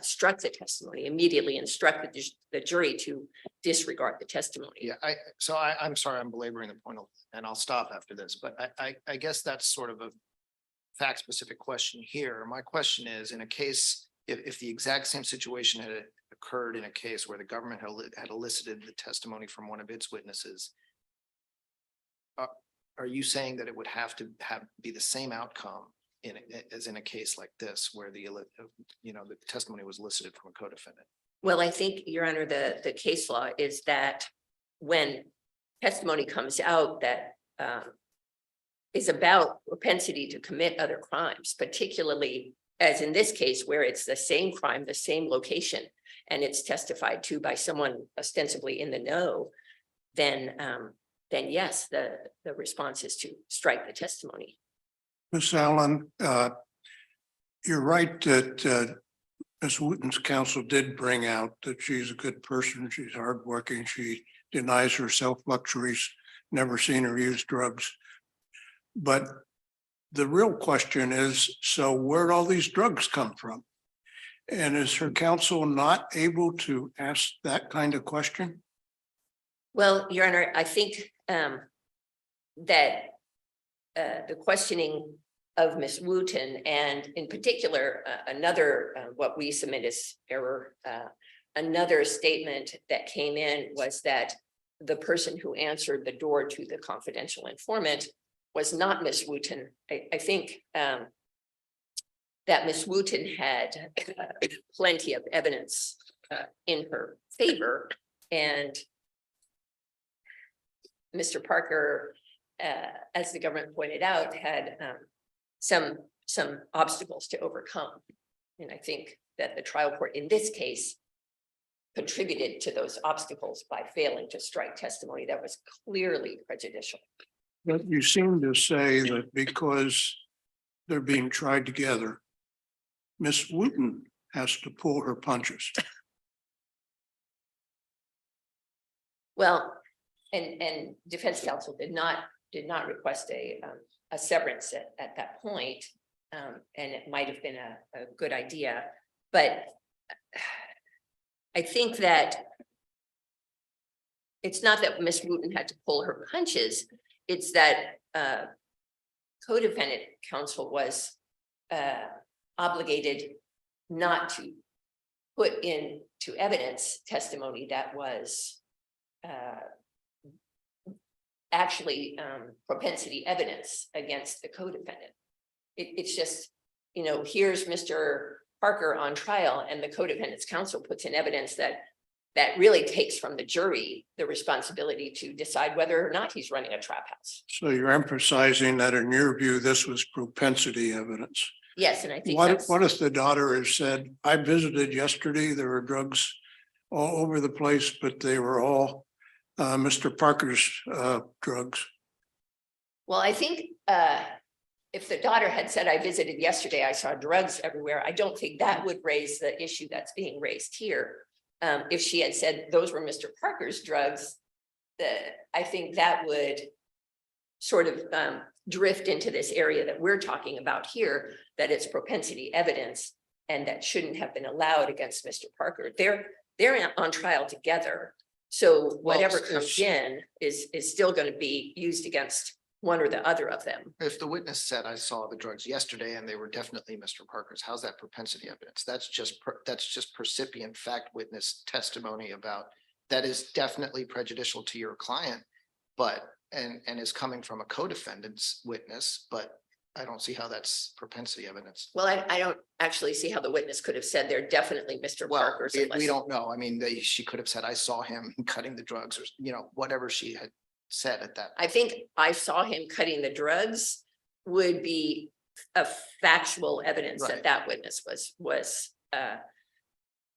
struck the testimony, immediately instructed the jury to disregard the testimony. Yeah, I'm sorry, I'm belaboring the point, and I'll stop after this, but I guess that's sort of a fact-specific question here. My question is, in a case, if the exact same situation had occurred in a case where the government had elicited the testimony from one of its witnesses, are you saying that it would have to be the same outcome as in a case like this, where the testimony was elicited from a co-defendant? Well, I think, Your Honor, the case law is that when testimony comes out that is about propensity to commit other crimes, particularly as in this case, where it's the same crime, the same location, and it's testified to by someone ostensibly in the know, then yes, the response is to strike the testimony. Ms. Allen, you're right that Ms. Wooten's counsel did bring out that she's a good person, she's hardworking, she denies herself luxuries, never seen her use drugs. But the real question is, so where'd all these drugs come from? And is her counsel not able to ask that kind of question? Well, Your Honor, I think that the questioning of Ms. Wooten, and in particular, another, what we submit as error, another statement that came in was that the person who answered the door to the confidential informant was not Ms. Wooten. I think that Ms. Wooten had plenty of evidence in her favor, and Mr. Parker, as the government pointed out, had some obstacles to overcome. And I think that the trial court in this case contributed to those obstacles by failing to strike testimony that was clearly prejudicial. But you seem to say that because they're being tried together, Ms. Wooten has to pull her punches. Well, and defense counsel did not request a severance at that point. And it might have been a good idea, but I think that it's not that Ms. Wooten had to pull her punches, it's that co-defendant counsel was obligated not to put into evidence testimony that was actually propensity evidence against the co-defendant. It's just, here's Mr. Parker on trial and the co-defendant's counsel puts in evidence that really takes from the jury the responsibility to decide whether or not he's running a trap house. So you're emphasizing that in your view, this was propensity evidence. Yes, and I think What if the daughter has said, I visited yesterday, there were drugs all over the place, but they were all Mr. Parker's drugs? Well, I think if the daughter had said, I visited yesterday, I saw drugs everywhere, I don't think that would raise the issue that's being raised here. If she had said those were Mr. Parker's drugs, I think that would sort of drift into this area that we're talking about here, that it's propensity evidence and that shouldn't have been allowed against Mr. Parker. They're on trial together. So whatever comes in is still going to be used against one or the other of them. If the witness said, I saw the drugs yesterday and they were definitely Mr. Parker's, how's that propensity evidence? That's just percipient fact witness testimony about, that is definitely prejudicial to your client, but, and is coming from a co-defendant's witness, but I don't see how that's propensity evidence. Well, I don't actually see how the witness could have said they're definitely Mr. Parker's. We don't know. I mean, she could have said, I saw him cutting the drugs, or, whatever she had said at that. I think I saw him cutting the drugs would be a factual evidence Right. that witness was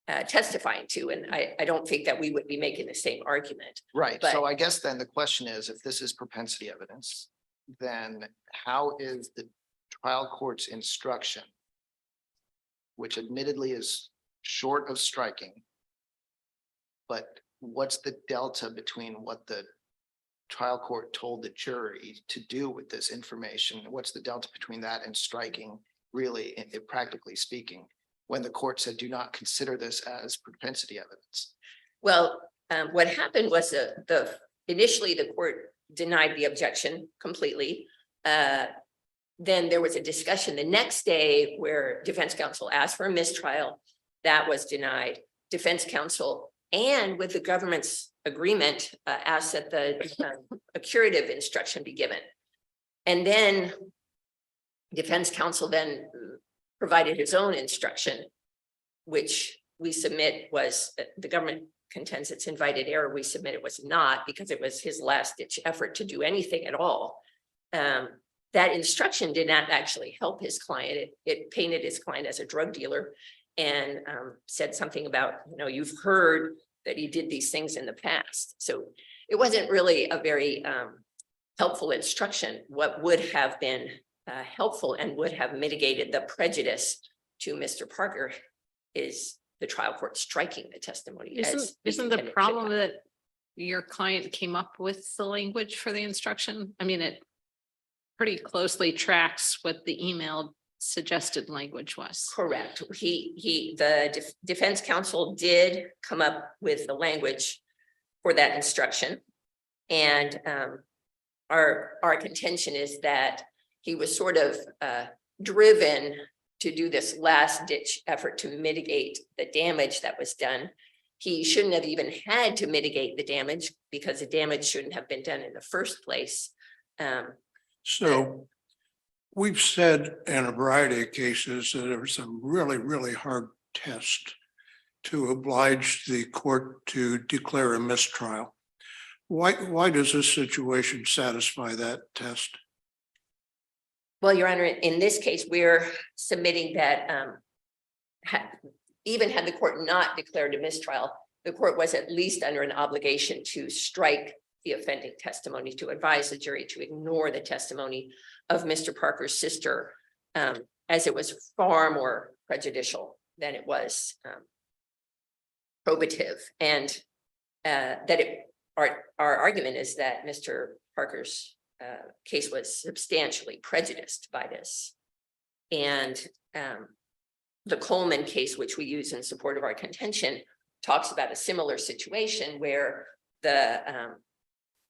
testifying to. And I don't think that we would be making the same argument. Right. But- So I guess then the question is, if this is propensity evidence, then how is the trial court's instruction, which admittedly is short of striking, but what's the delta between what the trial court told the jury to do with this information? What's the delta between that and striking, really, practically speaking, when the court said, do not consider this as propensity evidence? Well, what happened was initially the court denied the objection completely. Then there was a discussion the next day where defense counsel asked for a mistrial. That was denied. Defense counsel, and with the government's agreement, asked that a curative instruction be given. And then defense counsel then provided his own instruction, which we submit was, the government contends it's invited error. We submit it was not, because it was his last ditch effort to do anything at all. That instruction did not actually help his client. It painted his client as a drug dealer and said something about, you've heard that he did these things in the past. So it wasn't really a very helpful instruction. What would have been helpful and would have mitigated the prejudice to Mr. Parker is the trial court striking the testimony. Isn't the problem that your client came up with the language for the instruction? I mean, it pretty closely tracks what the email suggested language was. Correct. The defense counsel did come up with the language for that instruction. And our contention is that he was sort of driven to do this last ditch effort to mitigate the damage that was done. He shouldn't have even had to mitigate the damage because the damage shouldn't have been done in the first place. So we've said in a variety of cases that there was some really, really hard test to oblige the court to declare a mistrial. Why does this situation satisfy that test? Well, Your Honor, in this case, we're submitting that even had the court not declared a mistrial, the court was at least under an obligation to strike the offending testimony, to advise the jury to ignore the testimony of Mr. Parker's sister, as it was far more prejudicial than it was probative, and that it our argument is that Mr. Parker's case was substantially prejudiced by this. And the Coleman case, which we use in support of our contention, talks about a similar situation where the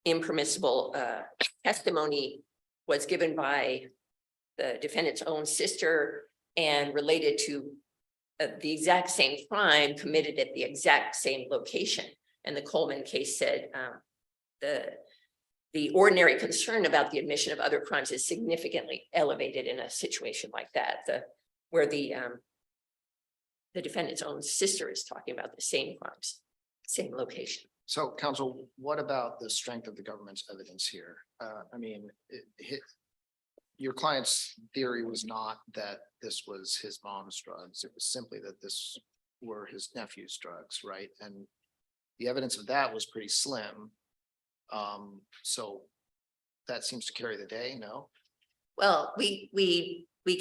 impermissible testimony was given by the defendant's own sister and related to the exact same crime committed at the exact same location. And the Coleman case said the ordinary concern about the admission of other crimes is significantly elevated in a situation like that, where the defendant's own sister is talking about the same crimes, same location. So counsel, what about the strength of the government's evidence here? I mean, your client's theory was not that this was his mom's drugs. It was simply that this were his nephew's drugs, right? And the evidence of that was pretty slim. So that seems to carry the day, no? Well, we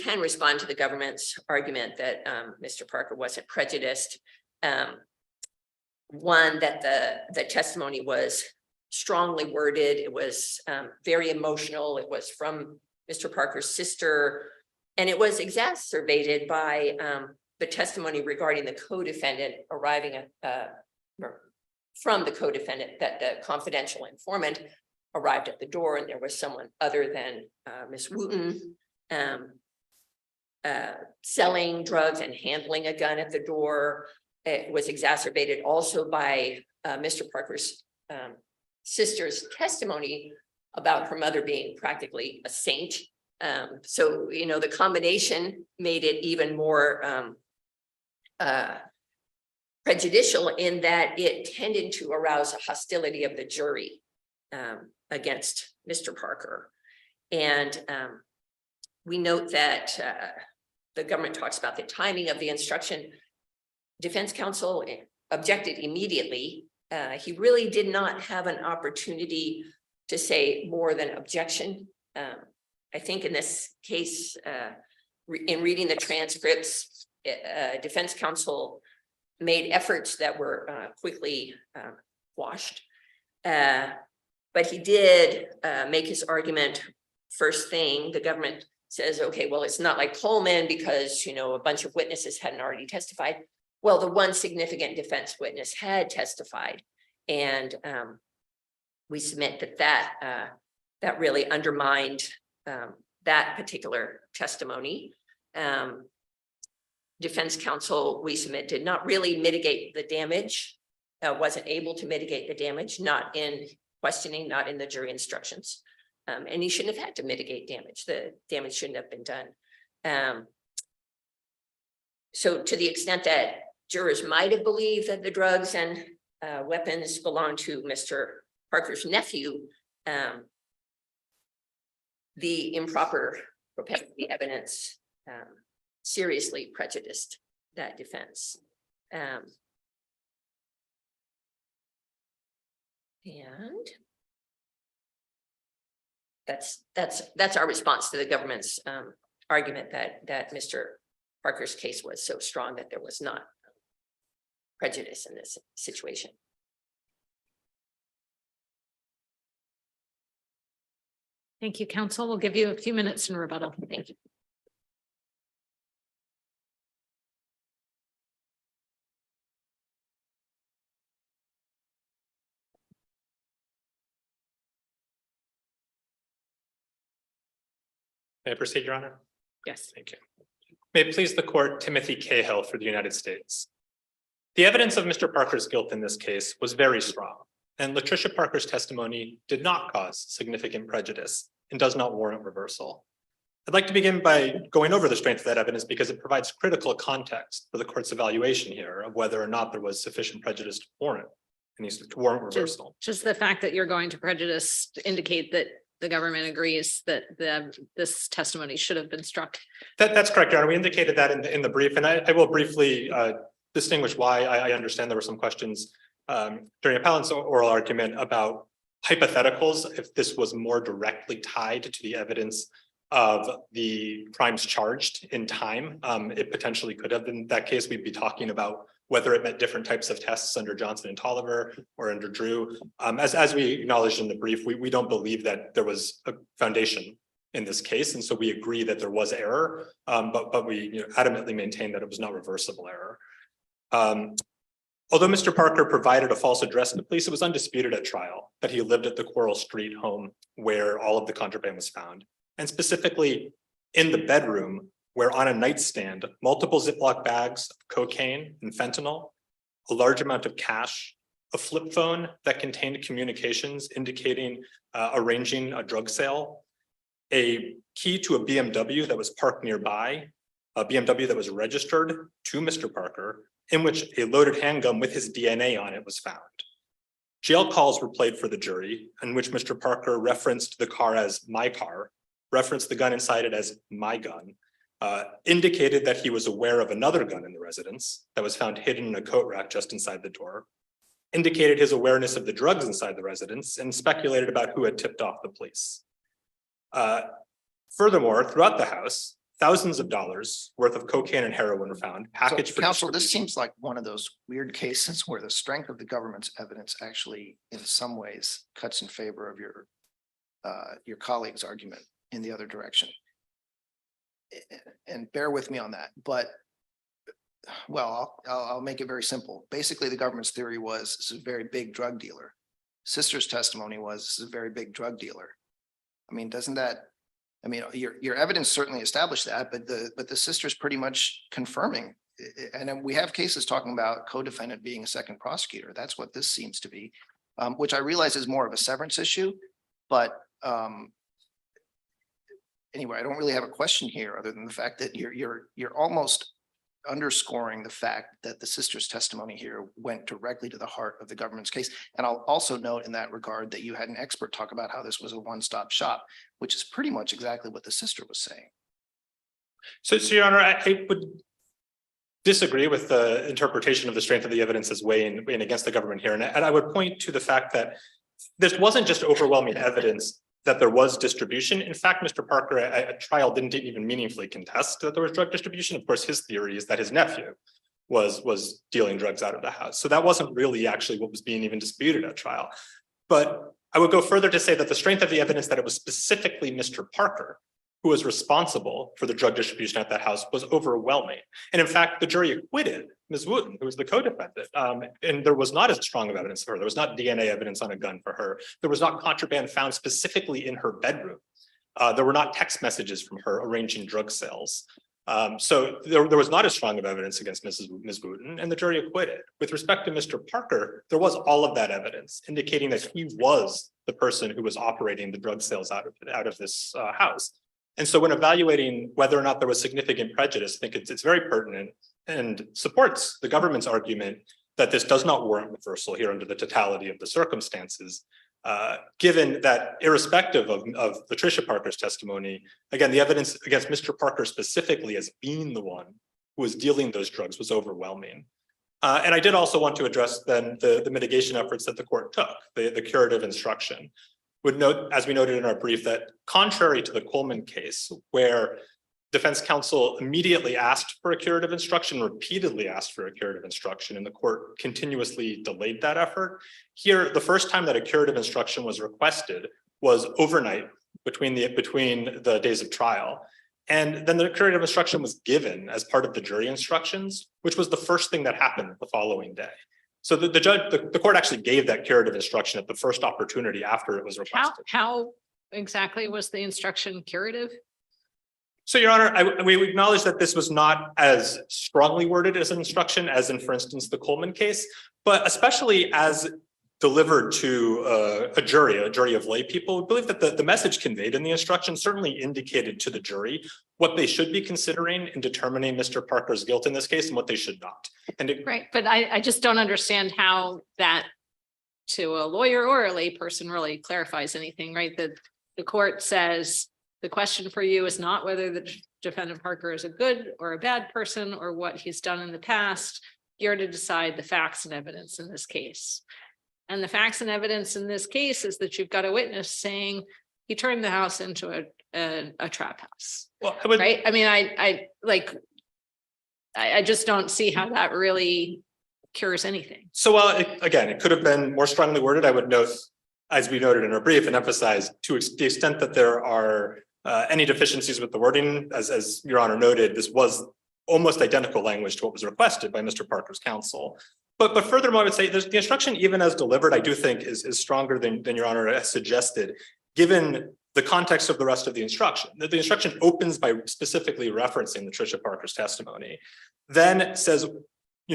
can respond to the government's argument that Mr. Parker wasn't prejudiced. One, that the testimony was strongly worded. It was very emotional. It was from Mr. Parker's sister, and it was exacerbated by the testimony regarding the co-defendant arriving from the co-defendant, that the confidential informant arrived at the door and there was someone other than Ms. Wooten selling drugs and handling a gun at the door. It was exacerbated also by Mr. Parker's sister's testimony about her mother being practically a saint. So, you know, the combination made it even more prejudicial in that it tended to arouse a hostility of the jury against Mr. Parker. And we note that the government talks about the timing of the instruction. Defense counsel objected immediately. He really did not have an opportunity to say more than objection. I think in this case, in reading the transcripts, defense counsel made efforts that were quickly quashed. But he did make his argument first thing. The government says, okay, well, it's not like Coleman because, you know, a bunch of witnesses hadn't already testified. Well, the one significant defense witness had testified. And we submit that really undermined that particular testimony. Defense counsel, we submit, did not really mitigate the damage, wasn't able to mitigate the damage, not in questioning, not in the jury instructions. And he shouldn't have had to mitigate damage. The damage shouldn't have been done. So to the extent that jurors might have believed that the drugs and weapons belonged to Mr. Parker's nephew, the improper propensity evidence seriously prejudiced that defense. And that's our response to the government's argument that Mr. Parker's case was so strong that there was not prejudice in this situation. Thank you, counsel. We'll give you a few minutes in rebuttal. Thank you. May I proceed, Your Honor? Yes. Thank you. May it please the court, Timothy Cahill for the United States. The evidence of Mr. Parker's guilt in this case was very strong, and Latricia Parker's testimony did not cause significant prejudice and does not warrant reversal. I'd like to begin by going over the strength of that evidence because it provides critical context for the court's evaluation here of whether or not there was sufficient prejudice to warrant reversal. Just the fact that you're going to prejudice to indicate that the government agrees that this testimony should have been struck. That's correct, Your Honor. We indicated that in the brief, and I will briefly distinguish why I understand there were some questions during appellant's oral argument about hypotheticals. If this was more directly tied to the evidence of the crimes charged in time, it potentially could have been that case. We'd be talking about whether it met different types of tests under Johnson and Tolliver or under Drew. As we acknowledged in the brief, we don't believe that there was a foundation in this case. And so we agree that there was error, but we adamantly maintain that it was not reversible error. Although Mr. Parker provided a false address to the police, it was undisputed at trial that he lived at the Coral Street home where all of the contraband was found. And specifically in the bedroom where on a nightstand, multiple Ziploc bags of cocaine and fentanyl, a large amount of cash, a flip phone that contained communications indicating arranging a drug sale, a key to a BMW that was parked nearby, a BMW that was registered to Mr. Parker, in which a loaded handgun with his DNA on it was found. Jail calls were played for the jury, in which Mr. Parker referenced the car as my car, referenced the gun inside it as my gun, indicated that he was aware of another gun in the residence that was found hidden in a coat rack just inside the door, indicated his awareness of the drugs inside the residence, and speculated about who had tipped off the police. Furthermore, throughout the house, thousands of dollars worth of cocaine and heroin were found, packaged for Counsel, this distribution. seems like one of those weird cases where the strength of the government's evidence actually, in some ways, cuts in favor of your colleague's argument in the other direction. And bear with me on that, but well, I'll make it very simple. Basically, the government's theory was this is a very big drug dealer. Sister's testimony was this is a very big drug dealer. I mean, doesn't that? I mean, your evidence certainly established that, but the sister's pretty much confirming. And then we have cases talking about co-defendant being a second prosecutor. That's what this seems to be, which I realize is more of a severance issue. But anyway, I don't really have a question here other than the fact that you're almost underscoring the fact that the sister's testimony here went directly to the heart of the government's case. And I'll also note in that regard that you had an expert talk about how this was a one-stop shop, which is pretty much exactly what the sister was saying. So Your Honor, I would disagree with the interpretation of the strength of the evidence as weighing against the government here. And I would point to the fact that this wasn't just overwhelming evidence that there was distribution. In fact, Mr. Parker at trial didn't even meaningfully contest that there was drug distribution. Of course, his theory is that his nephew was dealing drugs out of the house. So that wasn't really actually what was being even disputed at trial. But I would go further to say that the strength of the evidence that it was specifically Mr. Parker who was responsible for the drug distribution at that house was overwhelming. And in fact, the jury acquitted Ms. Wooten, who was the co-defendant. And there was not as strong of evidence for her. There was not DNA evidence on a gun for her. There was not contraband found specifically in her bedroom. There were not text messages from her arranging drug sales. So there was not as strong of evidence against Ms. Wooten, and the jury acquitted. With respect to Mr. Parker, there was all of that evidence indicating that he was the person who was operating the drug sales out of this house. And so when evaluating whether or not there was significant prejudice, I think it's very pertinent and supports the government's argument that this does not warrant reversal here under the totality of the circumstances, given that irrespective of Patricia Parker's testimony, again, the evidence against Mr. Parker specifically as being the one who was dealing those drugs was overwhelming. And I did also want to address then the mitigation efforts that the court took, the curative instruction. Would note, as we noted in our brief, that contrary to the Coleman case, where defense counsel immediately asked for a curative instruction, repeatedly asked for a curative instruction, and the court continuously delayed that effort. Here, the first time that a curative instruction was requested was overnight between the days of trial. And then the curative instruction was given as part of the jury instructions, which was the first thing that happened the following day. So the court actually gave that curative instruction at the first opportunity after it was requested. How exactly was the instruction curative? So, Your Honor, we acknowledge that this was not as strongly worded as an instruction as in, for instance, the Coleman case, but especially as delivered to a jury of lay people, we believe that the message conveyed in the instruction certainly indicated to the jury what they should be considering in determining Mr. Parker's guilt in this case and what they should not. Right, but I just don't understand how that to a lawyer or a lay person really clarifies anything, right? The court says the question for you is not whether the defendant Parker is a good or a bad person or what he's done in the past. You're to decide the facts and evidence in this case. And the facts and evidence in this case is that you've got a witness saying he turned the house into a trap house. Well, right? I mean, I just don't see how that really cures anything. So again, it could have been more strongly worded. I would note, as we noted in our brief and emphasize to the extent that there are any deficiencies with the wording, as Your Honor noted, this was almost identical language to what was requested by Mr. Parker's counsel. But furthermore, I would say the instruction, even as delivered, I do think is stronger than Your Honor has suggested, given the context of the rest of the instruction. That the instruction opens by specifically referencing Latricia Parker's testimony, then says,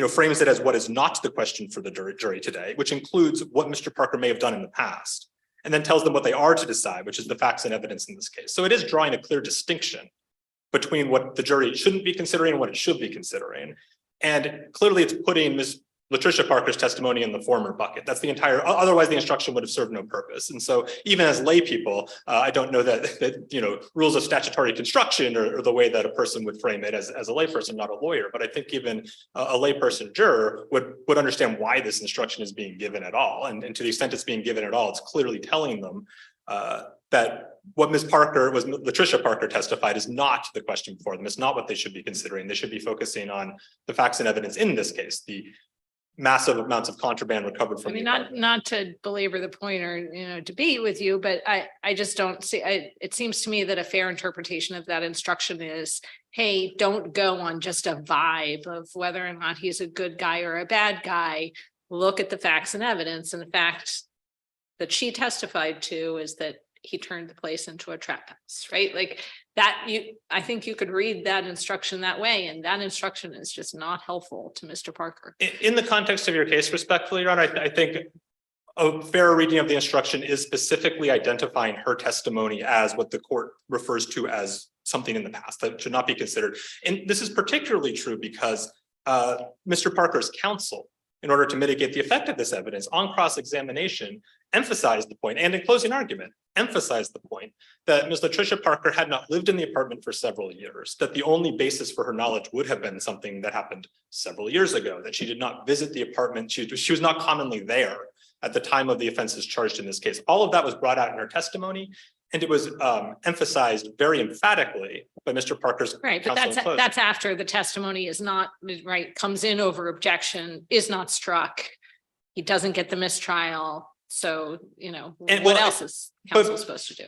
frames it as what is not the question for the jury today, which includes what Mr. Parker may have done in the past, and then tells them what they are to decide, which is the facts and evidence in this case. So it is drawing a clear distinction between what the jury shouldn't be considering and what it should be considering. And clearly it's putting Ms. Latricia Parker's testimony in the former bucket. That's the entire, otherwise the instruction would have served no purpose. And so even as lay people, I don't know that rules of statutory construction or the way that a person would frame it as a layperson, not a lawyer, but I think even a layperson juror would understand why this instruction is being given at all. And to the extent it's being given at all, it's clearly telling them that what Latricia Parker testified is not the question for them. It's not what they should be considering. They should be focusing on the facts and evidence in this case, the massive amounts of contraband recovered from. I mean, not to belabor the point or debate with you, but I just don't see. It seems to me that a fair interpretation of that instruction is, hey, don't go on just a vibe of whether or not he's a good guy or a bad guy. Look at the facts and evidence, and the fact that she testified to is that he turned the place into a trap house, right? Like that, I think you could read that instruction that way, and that instruction is just not helpful to Mr. Parker. In the context of your case, respectfully, Your Honor, I think a fair reading of the instruction is specifically identifying her testimony as what the court refers to as something in the past that should not be considered. And this is particularly true because Mr. Parker's counsel, in order to mitigate the effect of this evidence on cross-examination, emphasized the point, and in closing argument, emphasized the point that Ms. Latricia Parker had not lived in the apartment for several years, that the only basis for her knowledge would have been something that happened several years ago, that she did not visit the apartment, she was not commonly there at the time of the offenses charged in this case. All of that was brought out in her testimony, and it was emphasized very emphatically by Mr. Parker's right, but that's after the testimony is not right, comes in over objection, is not struck. He doesn't get the mistrial. So, what else is counsel supposed to do?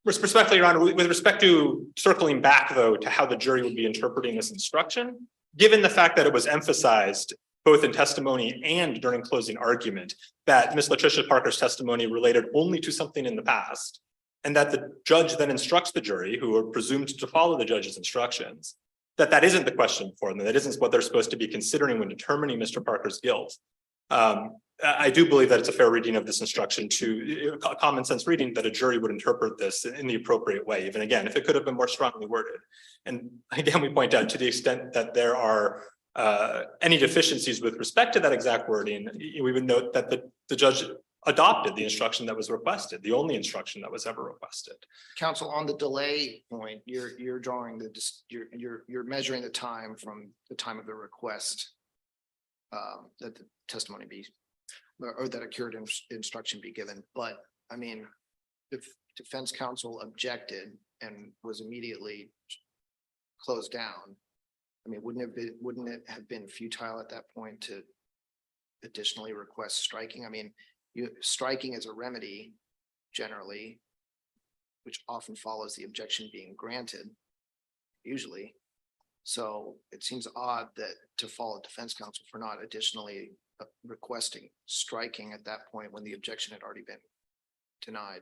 Respectfully, Your Honor, with respect to circling back, though, to how the jury would be interpreting this instruction, given the fact that it was emphasized both in testimony and during closing argument that Ms. Latricia Parker's testimony related only to something in the past, and that the judge then instructs the jury, who are presumed to follow the judge's instructions, that isn't the question for them, that isn't what they're supposed to be considering when determining Mr. Parker's guilt. I do believe that it's a fair reading of this instruction to a common sense reading that a jury would interpret this in the appropriate way, even again, if it could have been more strongly worded. And again, we point out to the extent that there are any deficiencies with respect to that exact wording, we would note that the judge adopted the instruction that was requested, the only instruction that was ever requested. Counsel, on the delay point, you're drawing you're measuring the time from the time of the request that the testimony be, or that a curative instruction be given. But I mean, if defense counsel objected and was immediately closed down, I mean, wouldn't it have been futile at that point to additionally request striking? I mean, striking is a remedy generally, which often follows the objection being granted, usually. So it seems odd that to follow defense counsel for not additionally requesting striking at that point when the objection had already been denied.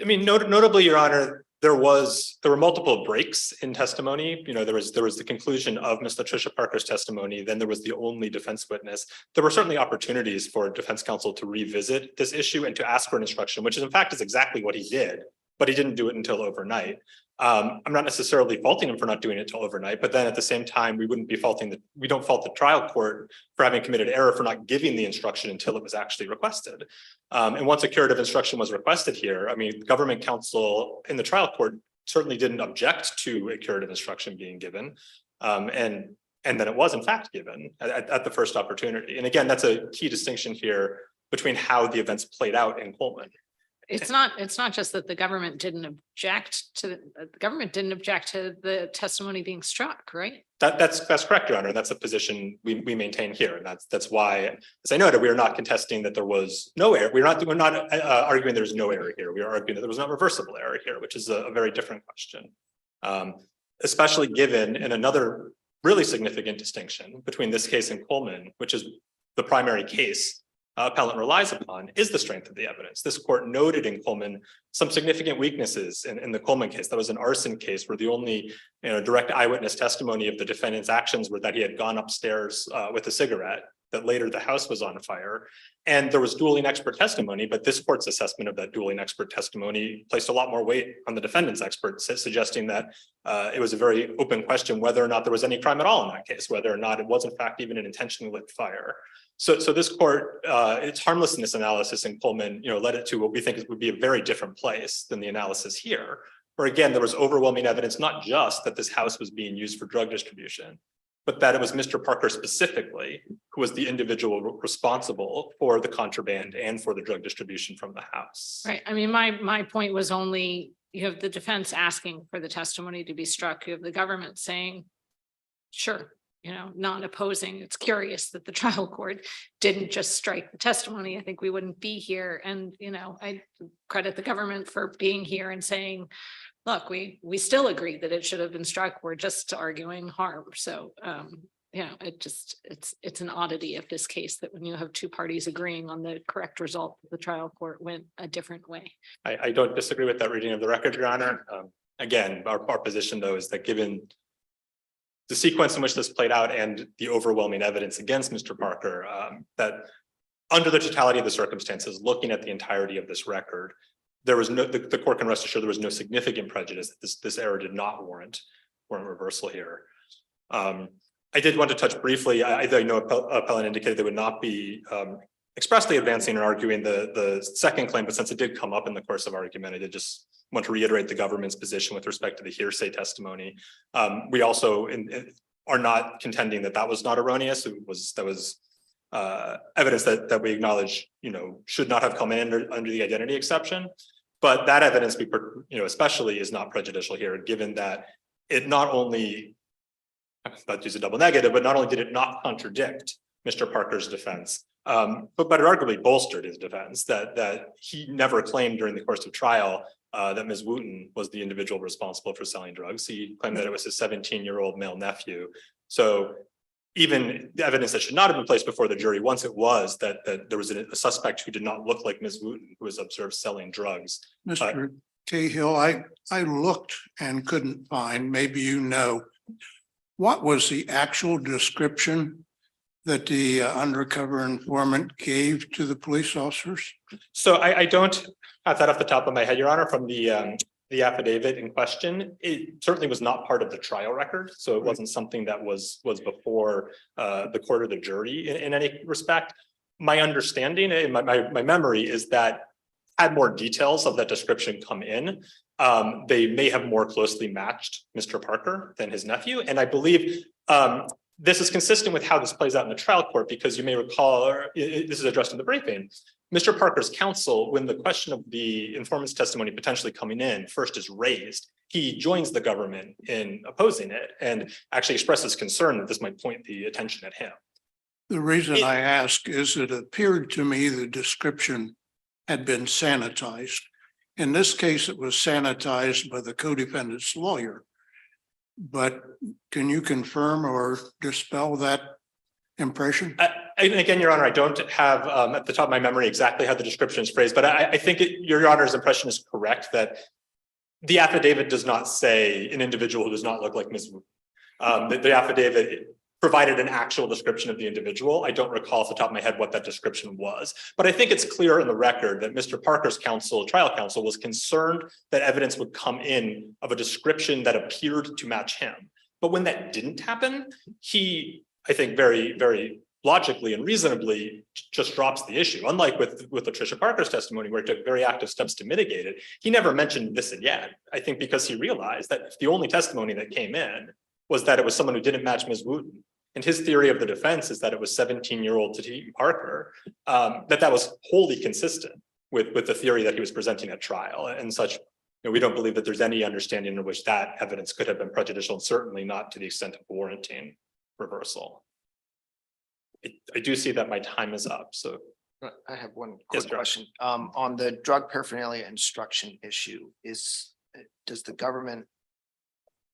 I mean, notably, Your Honor, there were multiple breaks in testimony. There was the conclusion of Ms. Latricia Parker's testimony. Then there was the only defense witness. There were certainly opportunities for defense counsel to revisit this issue and to ask for an instruction, which in fact is exactly what he did, but he didn't do it until overnight. I'm not necessarily faulting him for not doing it till overnight, but then at the same time, we don't fault the trial court for having committed error for not giving the instruction until it was actually requested. And once a curative instruction was requested here, I mean, government counsel in the trial court certainly didn't object to a curative instruction being given. And then it was in fact given at the first opportunity. And again, that's a key distinction here between how the events played out in Coleman. It's not just that the government didn't object to, the testimony being struck, right? That's correct, Your Honor. That's a position we maintain here. And that's why, as I noted, we are not contesting that there was no error. We're not arguing there's no error here. We are arguing that there was not reversible error here, which is a very different question. Especially given in another really significant distinction between this case and Coleman, which is the primary case appellant relies upon, is the strength of the evidence. This court noted in Coleman some significant weaknesses in the Coleman case. That was an arson case where the only direct eyewitness testimony of the defendant's actions were that he had gone upstairs with a cigarette, that later the house was on fire. And there was dueling expert testimony, but this court's assessment of that dueling expert testimony placed a lot more weight on the defendant's expert, suggesting that it was a very open question whether or not there was any crime at all in that case, whether or not it was in fact even an intentionally lit fire. So this court, its harmlessness analysis in Coleman, led it to what we think would be a very different place than the analysis here, where again, there was overwhelming evidence, not just that this house was being used for drug distribution, but that it was Mr. Parker specifically who was the individual responsible for the contraband and for the drug distribution from the house. Right. I mean, my point was only, you have the defense asking for the testimony to be struck. You have the government saying, sure, not opposing. It's curious that the trial court didn't just strike the testimony. I think we wouldn't be here. And, I credit the government for being here and saying, look, we still agree that it should have been struck. We're just arguing harm. So, it's an oddity of this case that when you have two parties agreeing on the correct result, the trial court went a different way. I don't disagree with that reading of the record, Your Honor. Again, our position, though, is that given the sequence in which this played out and the overwhelming evidence against Mr. Parker, that under the totality of the circumstances, looking at the entirety of this record, there was the court can rest assured there was no significant prejudice. This error did not warrant reversal here. I did want to touch briefly. I know appellant indicated they would not be expressly advancing or arguing the second claim, but since it did come up in the course of argument, I did just want to reiterate the government's position with respect to the hearsay testimony. We also are not contending that was not erroneous. That was evidence that we acknowledge, should not have come in under the identity exception. But that evidence, especially is not prejudicial here, given that it not only, not use a double negative, but not only did it not contradict Mr. Parker's defense, but it arguably bolstered his defense that he never claimed during the course of trial that Ms. Wooten was the individual responsible for selling drugs. He claimed that it was his 17-year-old male nephew. So even the evidence that should not have been placed before the jury, once it was that there was a suspect who did not look like Ms. Wooten, who was observed selling drugs. Mr. Cahill, I looked and couldn't find, maybe what was the actual description that the undercover informant gave to the police officers? So I don't have that off the top of my head, Your Honor, from the affidavit in question. It certainly was not part of the trial record, so it wasn't something that was before the court or the jury in any respect. My understanding and my memory is that had more details of that description come in, they may have more closely matched Mr. Parker than his nephew. And I believe this is consistent with how this plays out in the trial court, because you may recall, this is addressed in the briefing, Mr. Parker's counsel, when the question of the informant's testimony potentially coming in first is raised, he joins the government in opposing it and actually expresses concern that this might point the attention at him. The reason I ask is it appeared to me the description had been sanitized. In this case, it was sanitized by the co-defendant's lawyer. But can you confirm or dispel that impression? And again, Your Honor, I don't have at the top of my memory exactly how the description is phrased, but I think Your Honor's impression is correct that the affidavit does not say an individual who does not look like Ms. Wu. The affidavit provided an actual description of the individual. I don't recall off the top of my head what that description was, but I think it's clear in the record that Mr. Parker's trial counsel was concerned that evidence would come in of a description that appeared to match him. But when that didn't happen, he, I think very, very logically and reasonably just drops the issue. Unlike with Latricia Parker's testimony, where he took very active steps to mitigate it, he never mentioned this again. I think because he realized that the only testimony that came in was that it was someone who didn't match Ms. Wooten. And his theory of the defense is that it was 17-year-old Tati Parker, that was wholly consistent with the theory that he was presenting at trial and such. We don't believe that there's any understanding in which that evidence could have been prejudicial, and certainly not to the extent of warranting reversal. I do see that my time is up, so. I have one Yes, quick John. question. On the drug paraphernalia instruction issue, does the government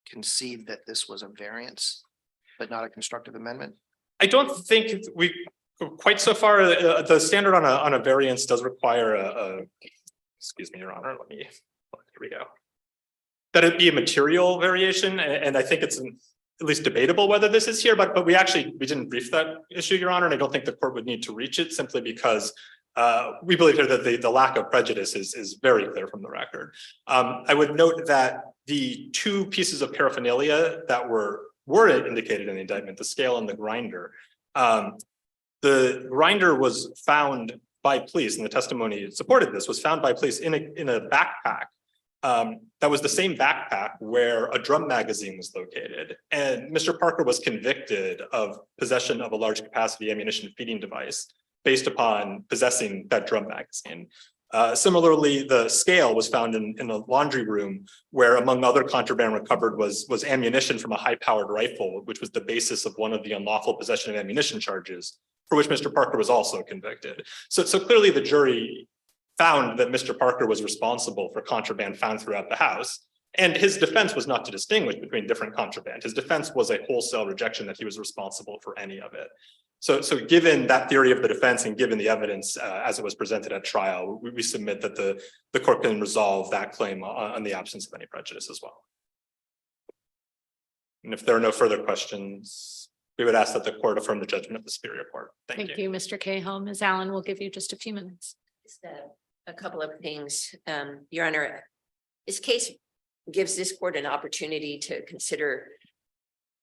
concede that this was a variance, but not a constructive amendment? I don't think we quite so far. The standard on a variance does require excuse me, Your Honor. Here we go. That it be a material variation, and I think it's at least debatable whether this is here, but we didn't brief that issue, Your Honor, and I don't think the court would need to reach it simply because we believe here that the lack of prejudice is very clear from the record. I would note that the two pieces of paraphernalia that were indicated in the indictment, the scale and the grinder. The grinder was found by police, and the testimony supported this, was found by police in a backpack. That was the same backpack where a drum magazine was located. And Mr. Parker was convicted of possession of a large capacity ammunition feeding device based upon possessing that drum magazine. Similarly, the scale was found in a laundry room where, among other contraband recovered, was ammunition from a high-powered rifle, which was the basis of one of the unlawful possession of ammunition charges, for which Mr. Parker was also convicted. So clearly the jury found that Mr. Parker was responsible for contraband found throughout the house. And his defense was not to distinguish between different contraband. His defense was a wholesale rejection that he was responsible for any of it. So given that theory of the defense and given the evidence as it was presented at trial, we submit that the court can resolve that claim on the absence of any prejudice as well. And if there are no further questions, we would ask that the court affirm the judgment of the Superior Court. Thank you. Mr. Cahill. Ms. Allen will give you just a few minutes. Just a couple of things. Your Honor, this case gives this court an opportunity to consider,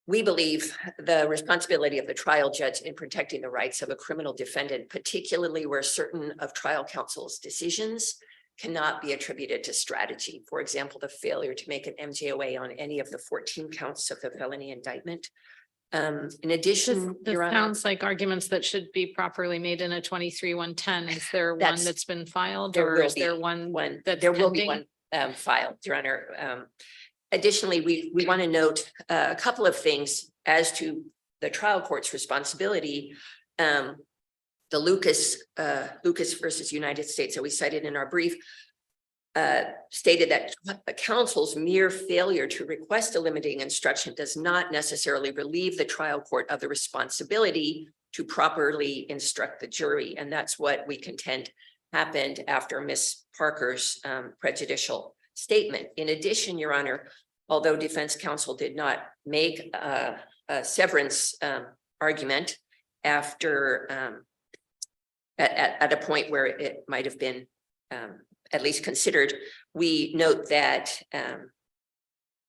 we believe, the responsibility of the trial judge in protecting the rights of a criminal defendant, particularly where certain of trial counsel's decisions cannot be attributed to strategy. For example, the failure to make an MJOA on any of the 14 counts of the felony indictment. In addition, This Your Honor, sounds like arguments that should be properly made in a 23-110. Is there one That's- that's been filed, there or will is there be one one, that's there will be pending? one filed, Your Honor. Additionally, we want to note a couple of things as to the trial court's responsibility. The Lucas versus United States that we cited in our brief stated that the counsel's mere failure to request a limiting instruction does not necessarily relieve the trial court of the responsibility to properly instruct the jury. And that's what we contend happened after Ms. Parker's prejudicial statement. In addition, Your Honor, although defense counsel did not make a severance argument after at a point where it might have been at least considered, we note that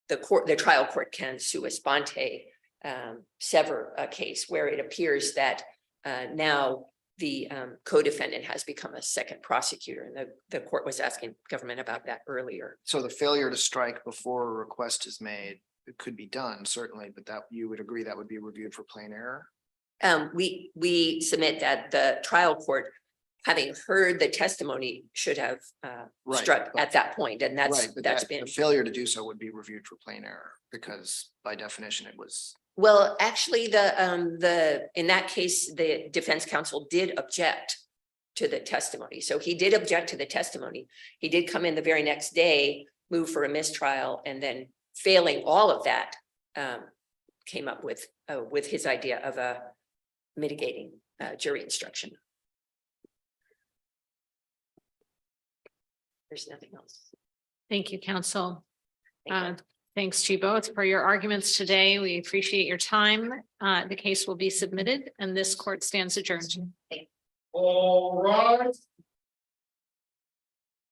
the trial court can sua sponte sever a case where it appears that now the co-defendant has become a second prosecutor, and the court was asking government about that earlier. So the failure to strike before a request is made, it could be done, certainly, but that you would agree that would be reviewed for plain error? We submit that the trial court, having heard the testimony, should have Right, struck but- at that point, and Right, that's but been. the failure to do so would be reviewed for plain error, because by definition it was. Well, actually, in that case, the defense counsel did object to the testimony. So he did object to the testimony. He did come in the very next day, move for a mistrial, and then failing all of that, came up with his idea of a mitigating jury instruction. There's nothing else. Thank you, counsel. Thank you. Thanks to you both for your arguments today. We appreciate your time. The case will be submitted and this court stands adjourned. All rise.